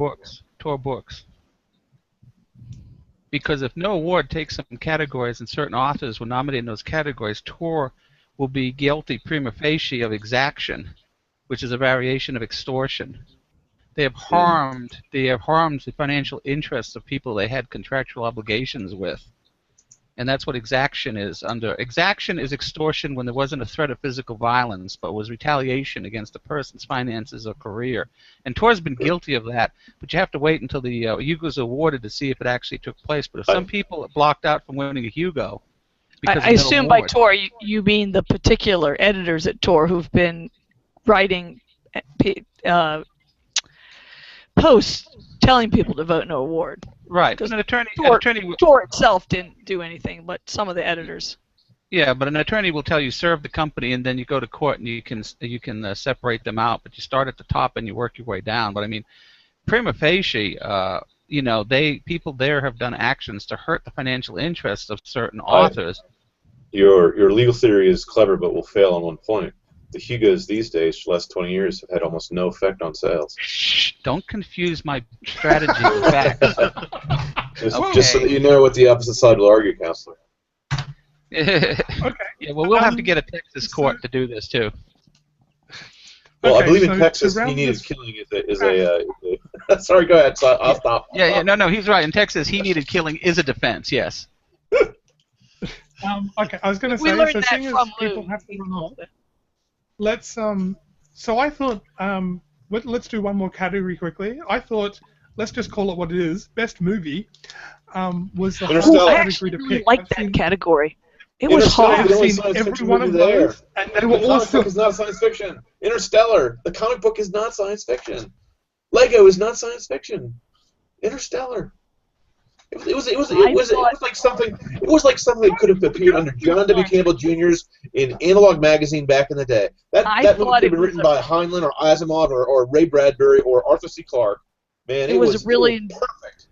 Books. Because if no award takes some categories and certain authors were nominated in those categories, Tor will be guilty prima facie of exaction, which is a variation of extortion. They have harmed the financial interests of people they had contractual obligations with. And that's what exaction is. Exaction is extortion when there wasn't a threat of physical violence, but was retaliation against a person's finances or career. And Tor's been guilty of that, but you have to wait until the Hugos are awarded to see if it actually took place. But if some people are blocked out from winning a Hugo, I assume by Tor you mean the particular editors at Tor who've been writing posts telling people to vote no award. Right. Because Tor itself didn't do anything, but some of the editors. Yeah, but an attorney will tell you serve the company, and then you go to court and you can separate them out. But you start at the top and you work your way down. But I mean, prima facie, people there have done actions to hurt the financial interests of certain authors. Your legal theory is clever, but will fail on one point. The Hugos these days, for the last 20 years, have had almost no effect on sales. Shh! Don't confuse my strategy with facts. Just so that you know what the opposite side will argue, Counselor. Okay. Yeah, well, we'll have to get a Texas court to do this too. Well, I believe in Texas, he needed killing is a Sorry, go ahead. So I'll stop. No, he's right. In Texas, he needed killing is a defense. Yes. Okay, I was going to say. We learned so that from people have to run off. Let's So I thought let's do one more category quickly. I thought let's just call it what it is. Best movie was the whole I category actually to really pick. liked that category. It was hard. I've seen every one of those, and they were the comic book is not science fiction. Interstellar, the comic book is not science fiction. Lego is not science fiction. Interstellar. It was like something that could have appeared under John W. Campbell Jr.'s in Analog magazine back in the day. That movie could have been written by Heinlein or Asimov or Ray Bradbury or Arthur C. Clarke. Man, it was really perfect.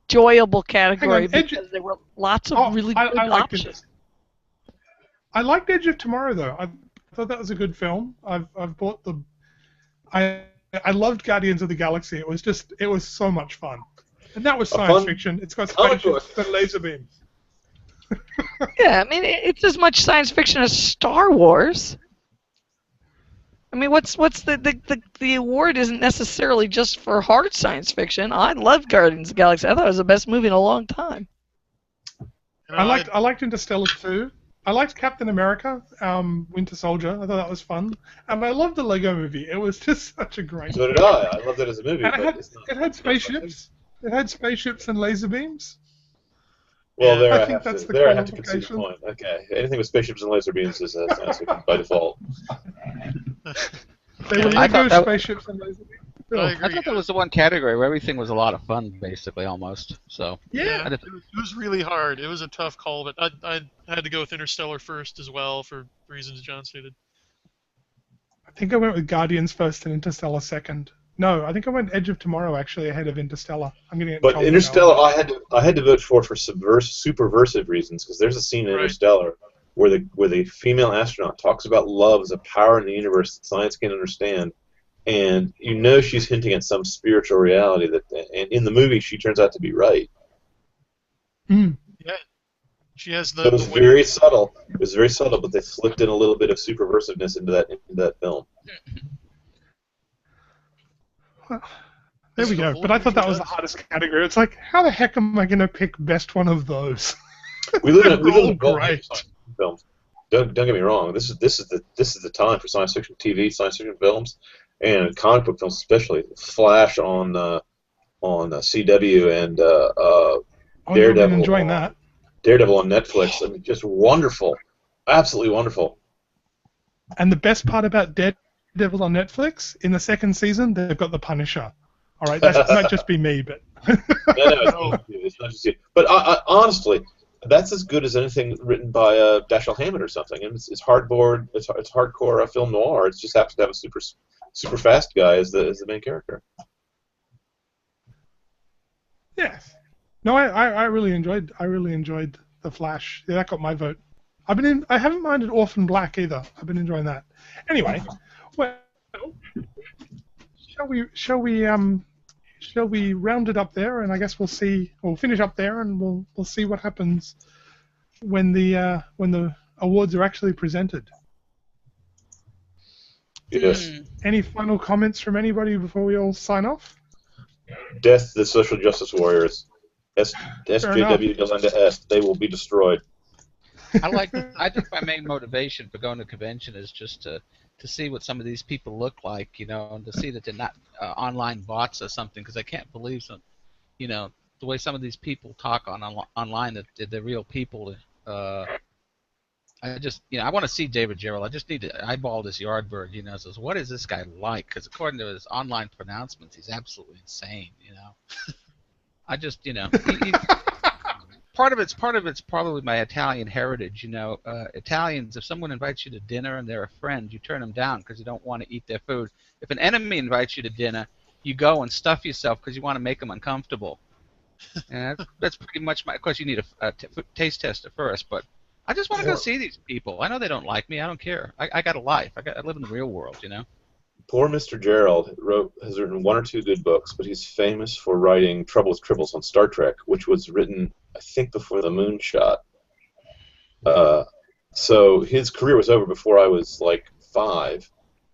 Enjoyable category because there were lots of really good options. I liked Edge of Tomorrow though. I thought that was a good film. I've bought the. I loved Guardians of the Galaxy. It was so much fun. And that was science fiction. It's got spaceships and laser beams. Yeah, I mean, it's as much science fiction as Star Wars. I mean, what's the award isn't necessarily just for hard science fiction. I loved Guardians of the Galaxy. I thought it was the best movie in a long time. I liked Interstellar too. I liked Captain America, Winter Soldier. I thought that was fun. And I loved the Lego movie. It was just such a great So did I. I loved it as a movie. And it had spaceships. It had spaceships and laser beams. Well, there I I think have that's to. the There I have to concede your point. Okay, anything with spaceships and laser beams is science fiction by default. They were Lego spaceships and laser beams. I thought that was the one category where everything was a lot of fun, basically, almost. So yeah, it was really hard. It was a tough call, but I had to go with Interstellar first as well for reasons John stated. I think I went with Guardians first and Interstellar second. No, I think I went Edge of Tomorrow actually ahead of Interstellar. I'm gonna get. But Interstellar, I had to vote for superversive reasons because there's a scene in Interstellar where the female astronaut talks about love as a power in the universe that science can't understand. And you know she's hinting at some spiritual reality and in the movie she turns out to be right. Mm. Yeah, she has the. It was very subtle. It was very subtle, but they slipped in a little bit of superversiveness into that film. Well, there we go. But I thought that was the hardest category. It's like, how the heck am I going to pick best one of those? We live in great films. Don't get me wrong. This is the time for science fiction TV, science fiction films. And comic book films especially, Flash on CW and Daredevil. Enjoying that. Daredevil on Netflix. I mean, just wonderful, absolutely wonderful. And the best part about Daredevil on Netflix. In the second season, they've got the Punisher. All right, that might just be me, but No, it's not just you. But honestly, that's as good as anything written by Dashiell Hammett or something. And it's hardboard. It's hardcore film noir. It just happens to have a super fast guy as the main character. yes. No, I really enjoyed The Flash. Yeah, that got my vote. I haven't minded Orphan Black either. I've been enjoying that. Anyway, well, shall we round it up there, and I guess we'll finish up there, and we'll see what happens when the awards are actually presented. Yes. Any final comments from anybody before we all sign off? Death the social justice warriors. SJW Yolanda S. They will be destroyed. I think my main motivation for going to convention is just to see what some of these people look like, and to see that they're not online bots or something, because I can't believe the way some of these people talk online, that they're real people. I want to see David Gerrold. I just need to eyeball this Yardbird, says, what is this guy like? Because according to his online pronouncements, he's absolutely insane, I just, part of it's probably my Italian heritage, Italians, if someone invites you to dinner and they're a friend, you turn them down because you don't want to eat their food. If an enemy invites you to dinner, you go and stuff yourself because you want to make them uncomfortable. And that's pretty much of course, you need a taste tester first, but I just want to go see these people. I know they don't like me. I don't care. I got a life. I live in the real world, Poor Mr. Gerrold has written one or two good books, but he's famous for writing Trouble with Tribbles on Star Trek, which was written, I think, before the moon shot. So his career was over before I was like 5.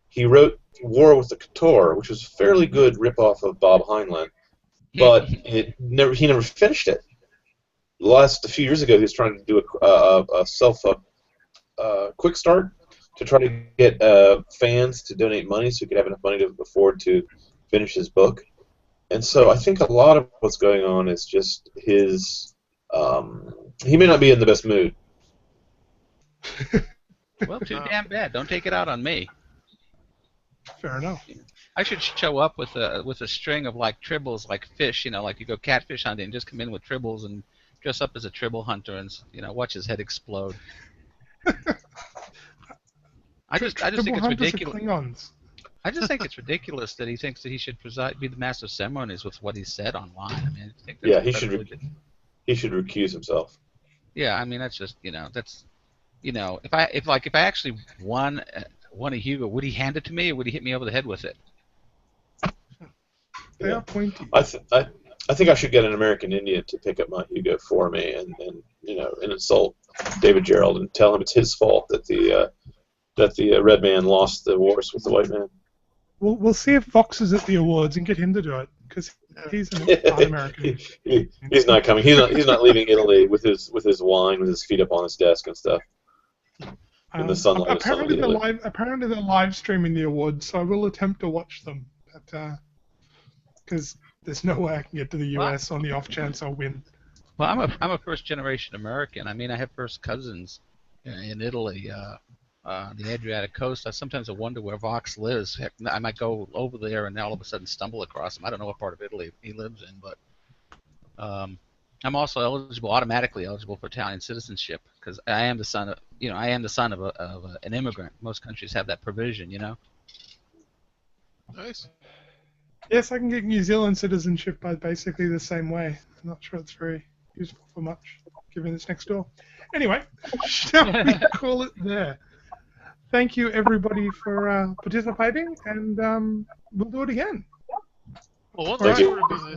He wrote War with the Couture, which was a fairly good ripoff of Bob Heinlein, but he never finished it. A few years ago, he was trying to do a quick start to try to get fans to donate money so he could have enough money to afford to finish his book. And so I think a lot of what's going on is just his... he may not be in the best mood. Well, too damn bad. Don't take it out on me. Fair enough. I should show up with a string of like tribbles, like fish, like you go catfish hunting, and just come in with tribbles and dress up as a tribble hunter and watch his head explode. I just think it's ridiculous. I just think it's ridiculous that he thinks that he should be the master of ceremonies with what he said online. I mean, I think he should recuse himself. Yeah, I mean that's just if I actually won a Hugo, would he hand it to me or would he hit me over the head with it? They are pointy. I think I should get an American Indian to pick up my Hugo for me and insult David Gerrold and tell him it's his fault that the red man lost the wars with the white man. We'll see if Vox is at the awards and get him to do it, because he's an American. He's not coming. He's not leaving Italy with his wine, with his feet up on his desk and stuff. In the sunlight. Apparently they're live streaming the awards, so I will attempt to watch them, but because there's no way I can get to the US on the off chance I'll win. Well, I'm a first generation American. I mean, I have first cousins in Italy. The Adriatic coast. Sometimes I wonder where Vox lives. Heck, I might go over there and all of a sudden stumble across him. I don't know what part of Italy he lives in, but I'm also automatically eligible for Italian citizenship because I am the son of an immigrant. Most countries have that provision, Nice. Yes, I can get New Zealand citizenship by basically the same way. I'm not sure it's very useful for much, given it's next door. Anyway, shall we call it there? Thank you, everybody, for participating, and we'll do it again. Well, one thing I want to